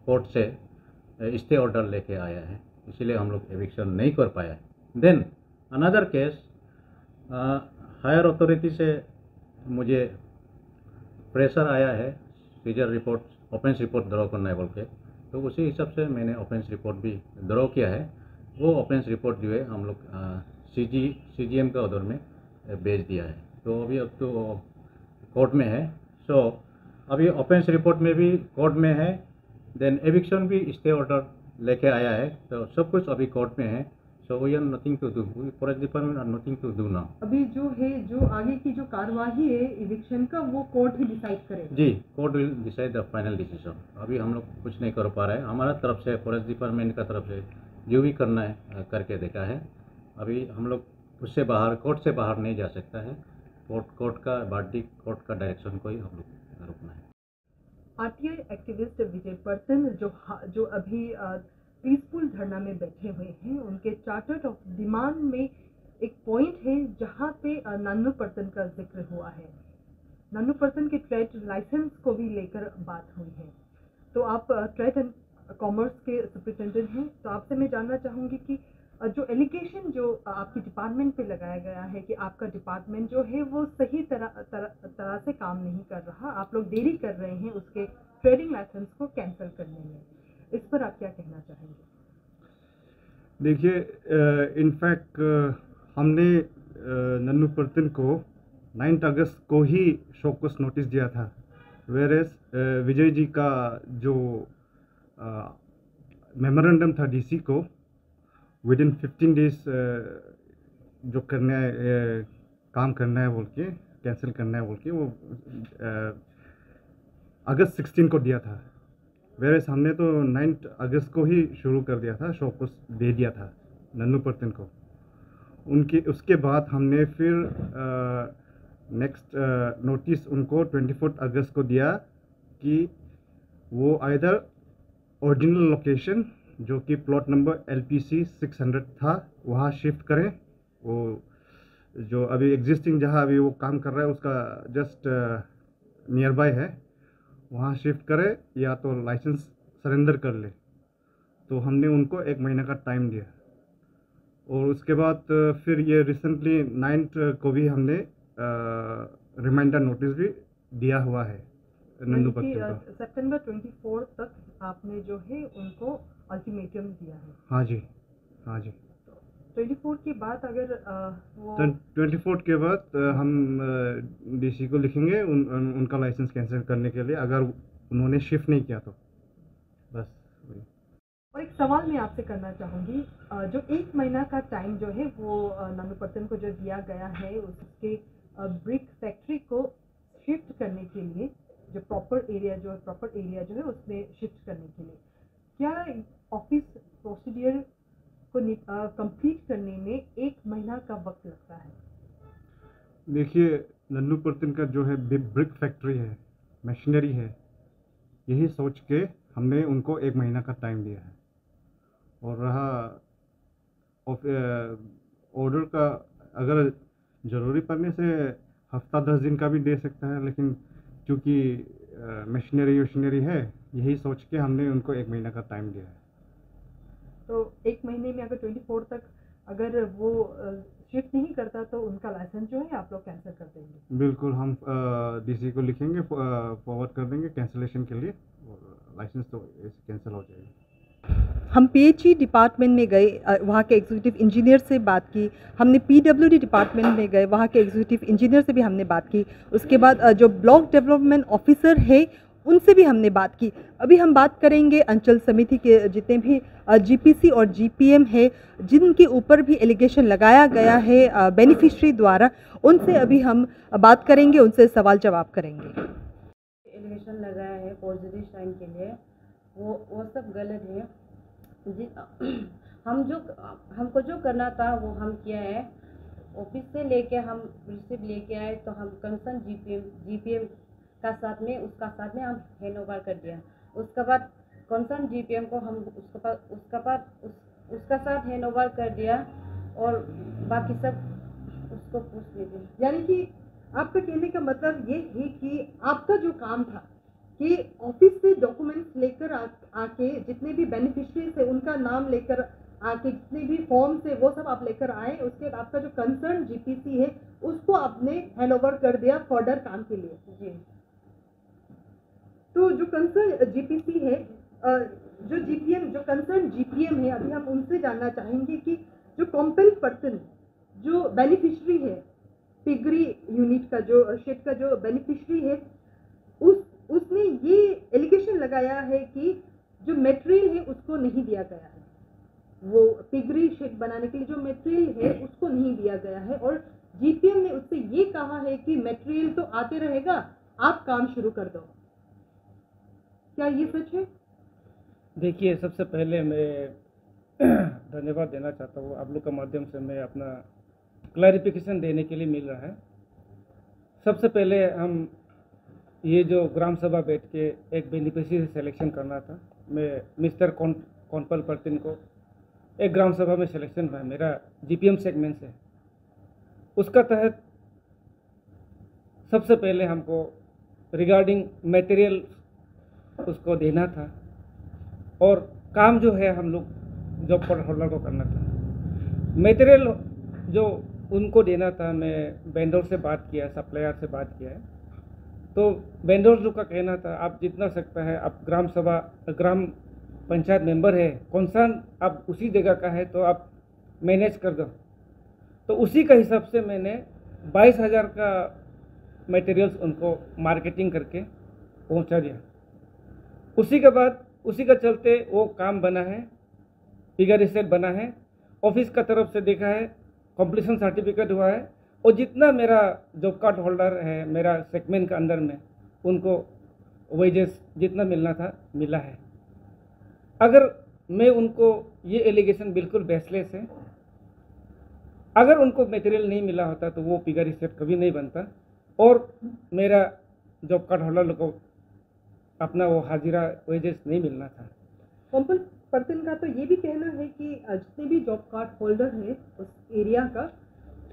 कोर्ट से स्टे ऑर्डर लेके आया है, इसलिए हम लोग एविक्शन नहीं कर पाया। Then another case higher authority से मुझे प्रेशर आया है seizure report, offence report draw करना है बोल के। तो उसी हिसाब से मैंने ऑफेंस रिपोर्ट भी ड्रॉ किया है। वो ऑफेंस रिपोर्ट जो है हम लोग CGM का ऑर्डर में भेज दिया है। तो अभी अब तो कोर्ट में है। सो अभी ऑफेंस रिपोर्ट में भी कोर्ट में है, देन एविक्शन भी स्टे ऑर्डर लेके आया है। तो सब कुछ अभी कोर्ट में है। So we are nothing to do, forest department are nothing to do now. अभी जो है, जो आगे की जो कार्यवाही है इविक्शन का, वो कोर्ट ही डिसाइड करेगा। जी, court will decide the final decision. अभी हम लोग कुछ नहीं कर पा रहे हैं। हमारा तरफ से, फॉरेस्ट डिपार्टमेंट का तरफ से जो भी करना है करके देखा है। अभी हम लोग उससे बाहर, कोर्ट से बाहर नहीं जा सकता है। कोर्ट का वर्डिक्ट, कोर्ट का डायरेक्शन को ही हम लोग रोकना है। आरटीआई एक्टिविस्ट विजय पर्तिन जो अभी पीसफुल धरना में बैठे हुए हैं, उनके चार्टर ऑफ डिमांड में एक पॉइंट है जहां पे नन्नू पर्तिन का जिक्र हुआ है। नन्नू पर्तिन के ट्रेड लाइसेंस को भी लेकर बात हुई है। तो आप ट्रेड एंड कॉमर्स के सुपरिटेंडेंट हैं, तो आपसे मैं जानना चाहूँगी कि जो एलिगेशन जो आपके डिपार्टमेंट पे लगाया गया है कि आपका डिपार्टमेंट जो है वो सही तरह से काम नहीं कर रहा, आप लोग देरी कर रहे हैं उसके ट्रेडिंग लाइसेंस को कैंसिल करने में, इस पर आप क्या कहना चाहेंगे? देखिए, इनफैक्ट हमने नन्नू पर्तिन को 9 अगस्त को ही शोकॉज नोटिस दिया था। वेरेस विजय जी का जो मेमोरेंडम था डीसी को विद इन 15 डेज जो करना है, काम करना है बोल के, कैंसिल करना है बोल के, वो अगस्त 16 को दिया था। वेरेस हमने तो 9 अगस्त को ही शुरू कर दिया था, शोकॉज दे दिया था नन्नू पर्तिन को। उसके बाद हमने फिर नेक्स्ट नोटिस उनको 24 अगस्त को दिया कि वो आइदर ओरिजिनल लोकेशन जो कि प्लॉट नंबर LPC 600 था वहाँ शिफ्ट करें, वो जो अभी एग्जिस्टिंग जहाँ अभी वो काम कर रहा है उसका जस्ट नियर बाय है, वहाँ शिफ्ट करे, या तो लाइसेंस सरेंडर कर ले। तो हमने उनको 1 महीने का टाइम दिया। और उसके बाद फिर ये रिसेंटली 9 को भी हमने रिमाइंडर नोटिस भी दिया हुआ है नन्नू पर्तिन को। सितंबर 24 तक आपने जो है उनको अल्टीमेटम दिया है। हाँ जी, हाँ जी। 24 के बाद अगर वो 24 के बाद हम DC को लिखेंगे उनका लाइसेंस कैंसिल करने के लिए, अगर उन्होंने शिफ्ट नहीं किया तो बस। और एक सवाल मैं आपसे करना चाहूँगी, जो 1 महीना का टाइम जो है वो नन्नू पर्तिन को जो दिया गया है उसके ब्रिक फैक्ट्री को शिफ्ट करने के लिए, जो प्रॉपर एरिया जो है उसमें शिफ्ट करने के लिए, क्या ऑफिस प्रोसीडियर को कंप्लीट करने में 1 महीना का वक्त लगता है? देखिए, नन्नू परतिन का जो है ब्रिक फैक्ट्री है, मशीनरी है, यही सोच के हमने उनको 1 महीना का टाइम दिया है। और रहा ऑर्डर का, अगर ज़रूरी पड़ने से हफ्ता 10 दिन का भी दे सकता है, लेकिन चूँकि मशीनरी है, यही सोच के हमने उनको 1 महीना का टाइम दिया है। तो 1 महीने में अगर 24 तक अगर वो शिफ्ट नहीं करता तो उनका लाइसेंस जो है आप लोग कैंसिल कर देंगे? बिल्कुल, हम डीसी को लिखेंगे, फॉरवर्ड कर देंगे कैंसिलेशन के लिए, और लाइसेंस तो ऐसे कैंसिल हो जाएगा। हम पीएचई डिपार्टमेंट में गए, वहाँ के एग्जीक्यूटिव इंजीनियर से बात की। हमने पीडब्ल्यूडी डिपार्टमेंट में गए, वहाँ के एग्जीक्यूटिव इंजीनियर से भी हमने बात की। उसके बाद जो ब्लॉक डेवलपमेंट ऑफिसर है उनसे भी हमने बात की। अभी हम बात करेंगे अंचल समिति के जितने भी जीपीसी और जीपीएम है, जिनके ऊपर भी एलिगेशन लगाया गया है बेनिफिशरी द्वारा, उनसे अभी हम बात करेंगे, उनसे सवाल जवाब करेंगे। एलिगेशन लगाया है फॉर्जरी साइन के लिए, वो सब गलत है। हमको जो करना था वो हम किया है। ऑफिस से लेके हम रिसीव लेके आए तो हम कंसर्न जीपीएम का साथ में हम हैंड ओवर कर दिया। उसके बाद कंसर्न जीपीएम को हम उसका साथ हैंड ओवर कर दिया और बाकी सब उसको पूछ लीजिए। यानी कि आपका कहने का मतलब ये है कि आपका जो काम था कि ऑफिस से डॉक्यूमेंट्स लेकर आके जितने भी बेनिफिशरीज है उनका नाम लेकर आके जितने भी फॉर्म्स है वो सब आप लेकर आए, उसके बाद आपका जो कंसर्न जीपीसी है उसको आपने हैंड ओवर कर दिया फर्दर काम के लिए। जी। तो जो कंसर्न जीपीसी है, जो जीपीएम, जो कंसर्न जीपीएम है, अभी हम उनसे जानना चाहेंगे कि जो कॉम्पेल्ड पर्सन, जो बेनिफिशरी है, पिगरी यूनिट का जो शेड का जो बेनिफिशरी है, उसने ये एलिगेशन लगाया है कि जो मटेरियल है उसको नहीं दिया गया है। वो पिगरी शेड बनाने के लिए जो मटेरियल है उसको नहीं दिया गया है, और जीपीएम ने उससे ये कहा है कि मटेरियल तो आते रहेगा, आप काम शुरू कर दो। क्या ये सच है? देखिए, सबसे पहले मैं धन्यवाद देना चाहता हूँ, आप लोग के माध्यम से मैं अपना क्लैरिफिकेशन देने के लिए मिल रहा है। सबसे पहले हम ये जो ग्राम सभा बैठ के एक बेनिफिशियरी सिलेक्शन करना था, मैं मिस्टर कॉम्पेल्ड पर्सन को एक ग्राम सभा में सिलेक्शन हुआ मेरा जीपीएम सेगमेंट से। उसका तहत सबसे पहले हमको रिगार्डिंग मटेरियल उसको देना था, और काम जो है हम लोग जॉब कार्ड होल्डर को करना था। मटेरियल जो उनको देना था, मैं वेंडर से बात किया, सप्लायर से बात किया है, तो वेंडर जो का कहना था आप जितना सकता है, आप ग्राम पंचायत मेंबर है, कंसर्न आप उसी जगह का है तो आप मैनेज कर दो। तो उसी का हिसाब से मैंने 22,000 का मटेरियल्स उनको मार्केटिंग करके पहुंचा दिया। उसी के बाद उसी का चलते वो काम बना है, फिगर रिसेट बना है, ऑफिस का तरफ से देखा है, कंप्लीशन सर्टिफिकेट हुआ है, और जितना मेरा जॉब कार्ड होल्डर है मेरा सेगमेंट के अंदर में, उनको वेजेस जितना मिलना था मिला है। अगर मैं उनको ये एलिगेशन बिल्कुल बेसलेस है, अगर उनको मटेरियल नहीं मिला होता तो वो फिगर रिसेट कभी नहीं बनता, और मेरा जॉब कार्ड होल्डर को अपना वो हाजिरा वेजेस नहीं मिलना था। कॉम्पेल्ड पर्सन का तो ये भी कहना है कि जितने भी जॉब कार्ड होल्डर हैं उस एरिया का,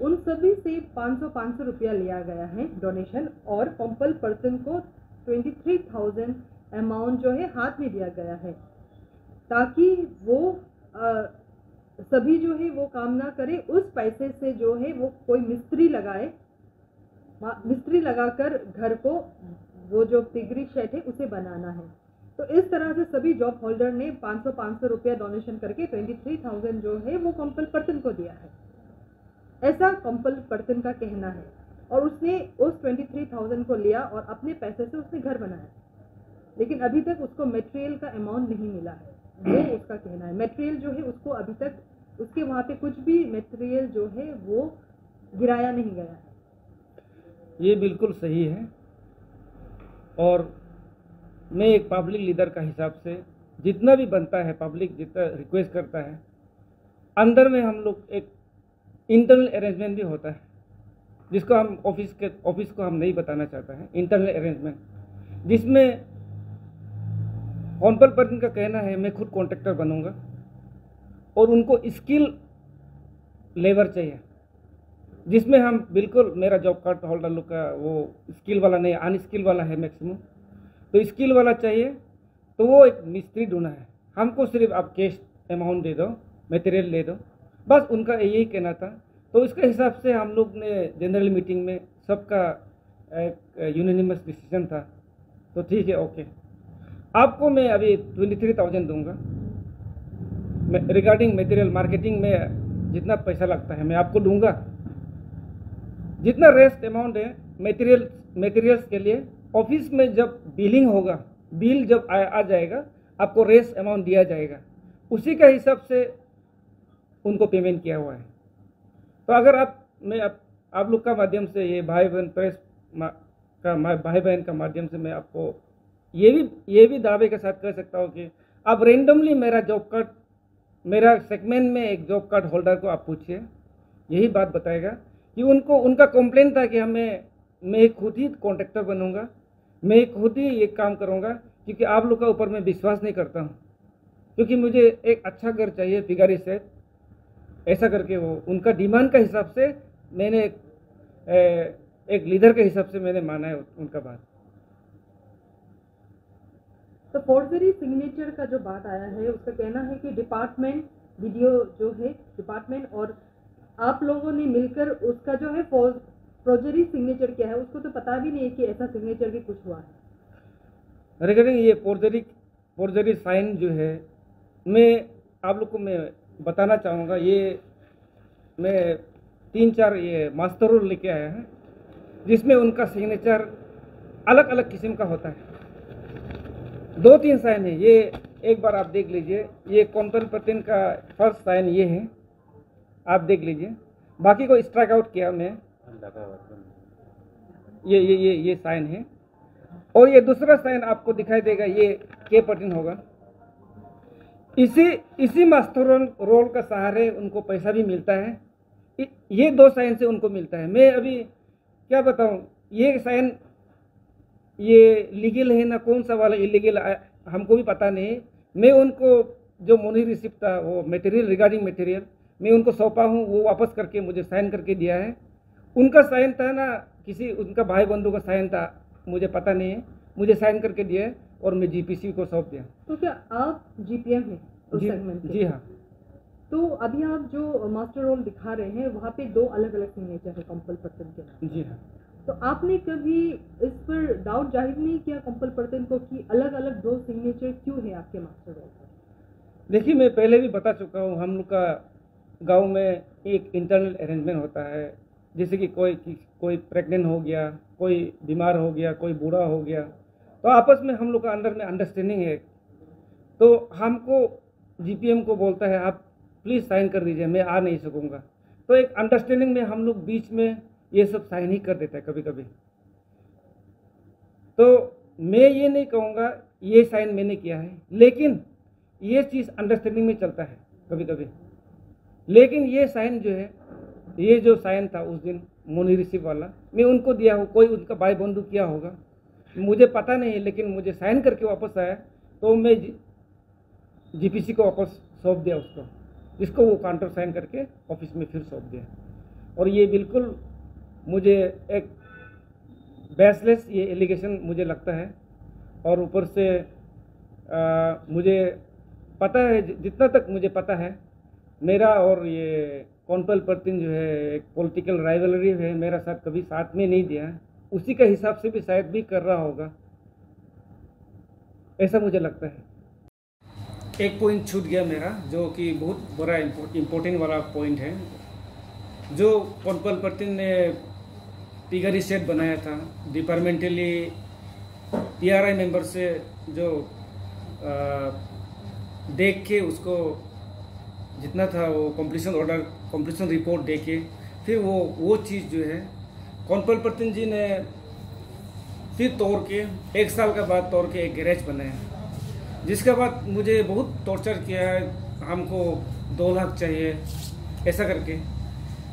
उन सभी से 500 रुपया लिया गया है डोनेशन, और कॉम्पेल्ड पर्सन को 23,000 अमाउंट जो है हाथ में दिया गया है, ताकि वो सभी जो है वो काम ना करे। उस पैसे से जो है वो कोई मिस्त्री लगाए, मिस्त्री लगाकर घर को वो जो पिगरी शेड है उसे बनाना है। तो इस तरह से सभी जॉब होल्डर ने 500 रुपया डोनेशन करके 23,000 जो है वो कॉम्पेल्ड पर्सन को दिया है, ऐसा कॉम्पेल्ड पर्सन का कहना है। और उसने उस 23,000 को लिया और अपने पैसे से उसने घर बनाया, लेकिन अभी तक उसको मटेरियल का अमाउंट नहीं मिला है, वो उसका कहना है। मटेरियल जो है उसको अभी तक उसके वहाँ पे कुछ भी मटेरियल जो है वो गिराया नहीं गया है। ये बिल्कुल सही है, और मैं एक पब्लिक लीडर का हिसाब से जितना भी बनता है, पब्लिक जितना रिक्वेस्ट करता है, अंदर में हम लोग एक इंटरनल अरेंजमेंट भी होता है। जिसको हम ऑफिस को हम नहीं बताना चाहता है, इंटरनल अरेंजमेंट, जिसमें कॉन्पल पर्सन का कहना है मैं खुद कॉन्ट्रैक्टर बनूंगा और उनको स्किल लेबर चाहिए, जिसमें हम बिल्कुल मेरा जॉब कार्ड होल्डर लोग का वो स्किल वाला नहीं, अनस्किल वाला है मैक्सिमम, तो स्किल वाला चाहिए। तो वो एक मिस्त्री ढूंढना है, हमको सिर्फ आप कैश अमाउंट दे दो, मटेरियल ले दो, बस उनका यही कहना था। तो इसके हिसाब से हम लोग ने जनरल मीटिंग में सबका एक यूनिनिमस डिसीजन था, तो ठीक है ओके, आपको मैं अभी 23,000 दूंगा, रिगार्डिंग मटेरियल मार्केटिंग में जितना पैसा लगता है मैं आपको दूंगा, जितना रेस्ट अमाउंट है मटेरियल्स के लिए ऑफिस में जब बिलिंग होगा, बिल जब आ जाएगा आपको रेस्ट अमाउंट दिया जाएगा, उसी का हिसाब से उनको पेमेंट किया हुआ है। तो अगर आप लोग का माध्यम से ये भाई बहन प्रेस का भाई बहन का माध्यम से मैं आपको ये भी दावे के साथ कह सकता हूँ कि आप रेंडमली मेरा जॉब कार्ड, मेरा सेगमेंट में एक जॉब कार्ड होल्डर को आप पूछिए, यही बात बताएगा कि उनका कंप्लेन था कि मैं खुद ही कॉन्ट्रैक्टर बनूंगा, मैं खुद ही ये काम करूंगा, क्योंकि आप लोग का ऊपर मैं विश्वास नहीं करता हूँ, क्योंकि मुझे एक अच्छा घर चाहिए फिगारी सेट, ऐसा करके वो उनका डिमांड का हिसाब से मैंने एक लीडर के हिसाब से मैंने माना है उनका बात। तो फोर्जरी सिग्नेचर का जो बात आया है उसका कहना है कि डिपार्टमेंट वीडियो जो है डिपार्टमेंट और आप लोगों ने मिलकर उसका जो है फोर्जरी सिग्नेचर क्या है उसको तो पता भी नहीं है कि ऐसा सिग्नेचर भी कुछ हुआ है। रिगार्डिंग ये फोर्जरी साइन जो है मैं आप लोग को मैं बताना चाहूँगा, ये मैं 3-4 ये मास्टर रूल लेके आया है जिसमें उनका सिग्नेचर अलग अलग किस्म का होता है, 2-3 साइन है। ये एक बार आप देख लीजिए, ये कॉन्पल पर्सन का फर्स्ट साइन ये है, आप देख लीजिए, बाकी को स्ट्राइक आउट किया मैं, ये साइन है। और ये दूसरा साइन आपको दिखाई देगा, ये के पर्सन होगा। इसी मास्टर रोल का सहारे उनको पैसा भी मिलता है, ये 2 साइन से उनको मिलता है। मैं अभी क्या बताऊं, ये साइन ये लीगल है ना कौन सा वाला इलीगल हमको भी पता नहीं। मैं उनको जो मनी रिसिप्ट था वो मटेरियल रिगार्डिंग मटेरियल मैं उनको सौंपा हूँ, वो वापस करके मुझे साइन करके दिया है। उनका साइन था ना किसी उनका भाई बंधु का साइन था, मुझे पता नहीं है, मुझे साइन करके दिया है और मैं जीपीसी को सौंप दिया। तो क्या आप जीपीएम हैं उस सेगमेंट के? जी हाँ। तो अभी आप जो मास्टर रोल दिखा रहे हैं वहाँ पे 2 अलग अलग सिग्नेचर है कॉम्पल पर्सन के। जी हाँ। तो आपने कभी इस पर डाउट जाहिर नहीं किया कॉम्पल पर्सन को कि अलग अलग 2 सिग्नेचर क्यों है आपके मास्टर रोल पर? देखिए मैं पहले भी बता चुका हूँ, हम लोग का गांव में एक इंटरनल अरेंजमेंट होता है, जैसे कि कोई प्रेग्नेंट हो गया, कोई बीमार हो गया, कोई बूढ़ा हो गया, तो आपस में हम लोग का अंदर में अंडरस्टैंडिंग है। तो हमको जीपीएम को बोलता है आप प्लीज़ साइन कर दीजिए, मैं आ नहीं सकूँगा। तो एक अंडरस्टैंडिंग में हम लोग बीच में ये सब साइन ही कर देता है कभी कभी। तो मैं ये नहीं कहूँगा ये साइन मैंने किया है, लेकिन ये चीज़ अंडरस्टैंडिंग में चलता है कभी कभी। लेकिन ये साइन जो है, ये जो साइन था उस दिन मनी रिसीव वाला, मैं उनको दिया हूँ, कोई उनका भाई बंधु किया होगा मुझे पता नहीं, लेकिन मुझे साइन करके वापस आया तो मैं जीपीसी को वापस सौंप दिया उसको, जिसको वो काउंटर साइन करके ऑफिस में फिर सौंप दिया। और ये बिल्कुल मुझे एक बेसलेस ये एलिगेशन मुझे लगता है। और ऊपर से मुझे पता है, जितना तक मुझे पता है, मेरा और ये कॉन्पल पर्सन जो है एक पॉलिटिकल राइवलरी है, मेरा साथ कभी साथ में नहीं दिया, उसी के हिसाब से भी शायद भी कर रहा होगा, ऐसा मुझे लगता है। एक पॉइंट छूट गया मेरा, जो कि बहुत बड़ा इम्पोर्टेंट वाला पॉइंट है, जो कॉन्पल पर्सन ने पिगरी सेट बनाया था डिपार्टमेंटली पीआरआई मेंबर से, जो देख के उसको जितना था वो कंप्लीशन ऑर्डर कंप्लीशन रिपोर्ट दे के फिर वो चीज़ जो है कॉन्पल पर्सन जी ने फिर तोड़ के 1 साल का बाद तोड़ के एक गैरेज बनाया, जिसके बाद मुझे बहुत टॉर्चर किया है, हमको 2 लाख चाहिए ऐसा करके।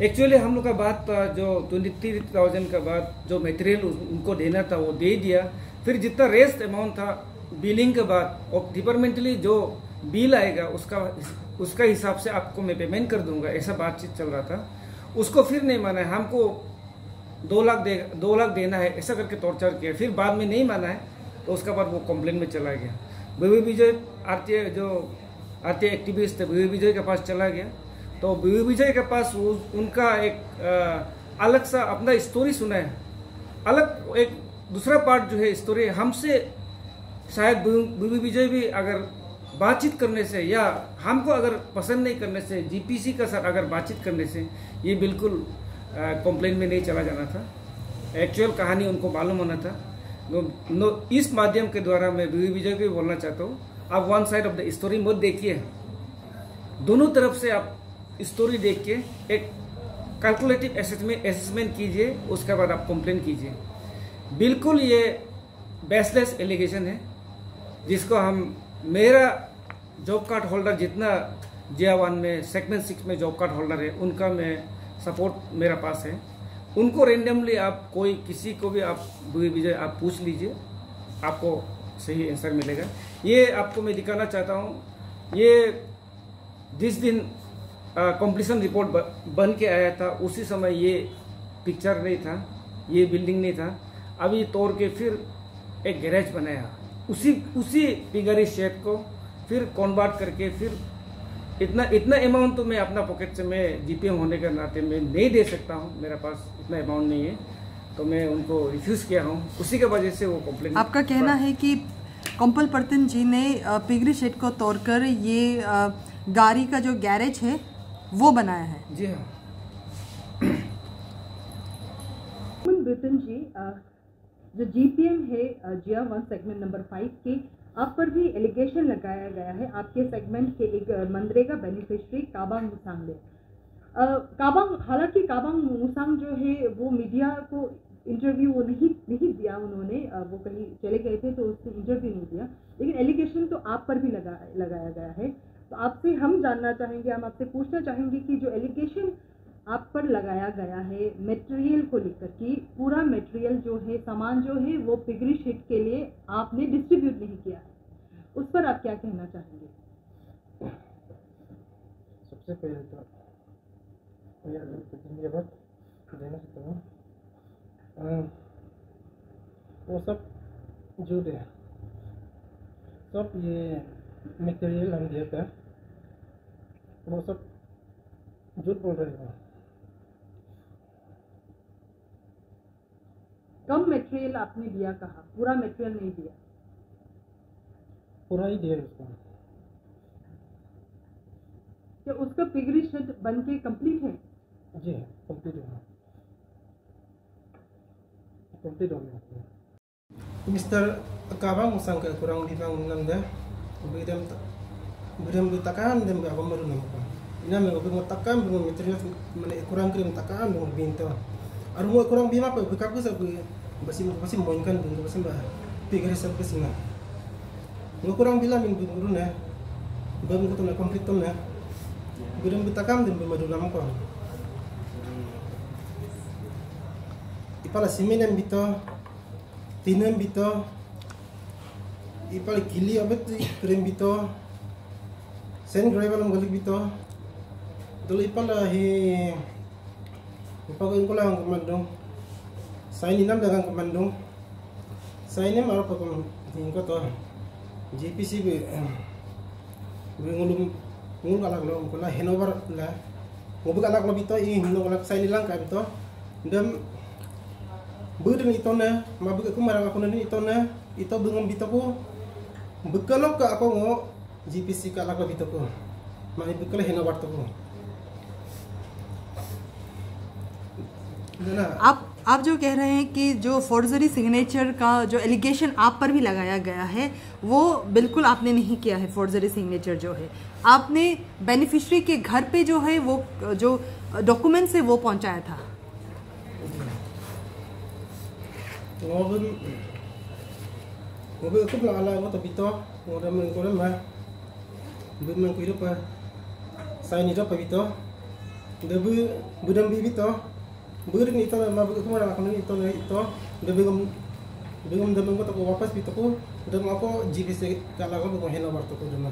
एक्चुअली हम लोग का बात था जो 23,000 का बाद जो मटेरियल उनको देना था वो दे दिया। फिर जितना रेस्ट अमाउंट था बिलिंग के बाद और डिपार्टमेंटली जो बिल आएगा उसका हिसाब से आपको मैं पेमेंट कर दूंगा, ऐसा बातचीत चल रहा था। उसको फिर नहीं माना है, हमको 2 लाख देना है ऐसा करके टॉर्चर किया। फिर बाद में नहीं माना है तो उसके बाद वो कंप्लेन में चला गया। बीवी विजय आरटीआई एक्टिविस्ट थे, बीवी विजय के पास चला गया। तो बीवी विजय के पास उनका एक अलग सा अपना स्टोरी सुना है, अलग एक दूसरा पार्ट जो है स्टोरी हमसे शायद बीवी विजय भी अगर बातचीत करने से या हमको अगर पसंद नहीं करने से जीपीसी का साथ अगर बातचीत करने से ये बिल्कुल कंप्लेन में नहीं चला जाना था। एक्चुअल कहानी उनको मालूम होना था। इस माध्यम के द्वारा मैं बीवी विजय को भी बोलना चाहता हूँ, आप one side of the story मत देखिए, दोनों तरफ से आप स्टोरी देख के एक कैलकुलेटिव असेसमेंट कीजिए, उसके बाद आप कंप्लेन कीजिए। बिल्कुल ये बेसलेस एलिगेशन है जिसको मेरा जॉब कार्ड होल्डर जितना जिया 1 में सेगमेंट 6 में जॉब कार्ड होल्डर है उनका मैं सपोर्ट मेरा पास है। उनको रेंडमली आप कोई किसी को भी आप विजय आप पूछ लीजिए, आपको सही आंसर मिलेगा। ये आपको मैं दिखाना चाहता हूँ, ये जिस दिन कंप्लीशन रिपोर्ट बन के आया था उसी समय ये पिक्चर नहीं था, ये बिल्डिंग नहीं था। अभी तोड़ के फिर एक गैरेज बनाया, उसी पिगरी शेड को फिर कन्वर्ट करके फिर इतना अमाउंट तो मैं अपना पॉकेट से मैं जीपीएम होने के नाते मैं नहीं दे सकता हूँ, मेरे पास इतना अमाउंट नहीं है, तो मैं उनको रिफ्यूज़ किया हूँ। उसी के वजह से वो कंप्लेंट। आपका कहना है कि कंपल पर्तन जी ने पिगरी शेड को तोड़कर ये गाड़ी का जो गैरेज है वो बनाया है? जी हाँ। ब्रिटन जी, जो जीपीएम है जिया 1 सेगमेंट नंबर 5 के आप पर भी एलिगेशन लगाया गया है, आपके सेगमेंट के एक मनरेगा बेनिफिशियरी काबांग मुसांग ने। हालांकि काबांग मुसांग जो है वो मीडिया को इंटरव्यू वो नहीं दिया उन्होंने, वो कहीं चले गए थे तो उसने इंटरव्यू नहीं दिया, लेकिन एलिगेशन तो आप पर भी लगाया गया है। तो आपसे हम जानना चाहेंगे, हम आपसे पूछना चाहेंगे कि जो एलिगेशन आप पर लगाया गया है मटेरियल को लेकर कि पूरा मटेरियल जो है सामान जो है वो पिगरी शेड के लिए आपने डिस्ट्रीब्यूट नहीं किया है, उस पर आप क्या कहना चाहेंगे? सबसे पहले तो धन्यवाद देना चाहता हूँ। वो सब झूठ है, सब ये मटेरियल हम दिया था वो सब झूठ बोल रहे हैं। कम मटेरियल आपने दिया, कहा पूरा मटेरियल नहीं दिया? पूरा ही दिया उसको। क्या उसका पिगरी शेड बन के कंप्लीट है? जी कंप्लीट है, कंप्लीट हो गया। मिस्टर काबांग मुसांग के kurang lebih nanda bidam ditakan dan apa maru nama ina me obi motakam bingo material mane kurang krim takan bingo binto aru mo kurang bima pa bikap sa ku basi moinkan bingo basi ba pigre sa pesina ngo kurang bila min bingo na bam ko na complete tom na bidam ditakam dan bimadu nama ko ipala siminem bito tinem bito ipala gili abet krim bito sen driver ng galik bito tuloy pala ipagawin ko lang ang komandong sa ininam dagang komandong sa inim araw pa kung tingin ko to GPC ngulong alag lo ko na henover la ngubig alag lo bito hinong alag sa inilang ka bito dam budeng ito na mabig ako marang ako na ito na ito bengong bito ko bekalok ka ako ngo GPC का अलग भी तो को माने बिकल है ना बात तो को आप जो कह रहे हैं कि जो फोर्जरी सिग्नेचर का जो एलिगेशन आप पर भी लगाया गया है वो बिल्कुल आपने नहीं किया है। फोर्जरी सिग्नेचर जो है आपने बेनिफिशियरी के घर पे जो है वो जो डॉक्यूमेंट्स है वो पहुंचाया था। ngobe aku bilang ala ngo tapi to ngora men bimang kuido pa sai ni do pa bito debu budam bibi to bur ni to ma bu ko ra ko ni to debu begum ko to ko wapas bi to ko dem ako GPS kala ko ko hena war to ko dem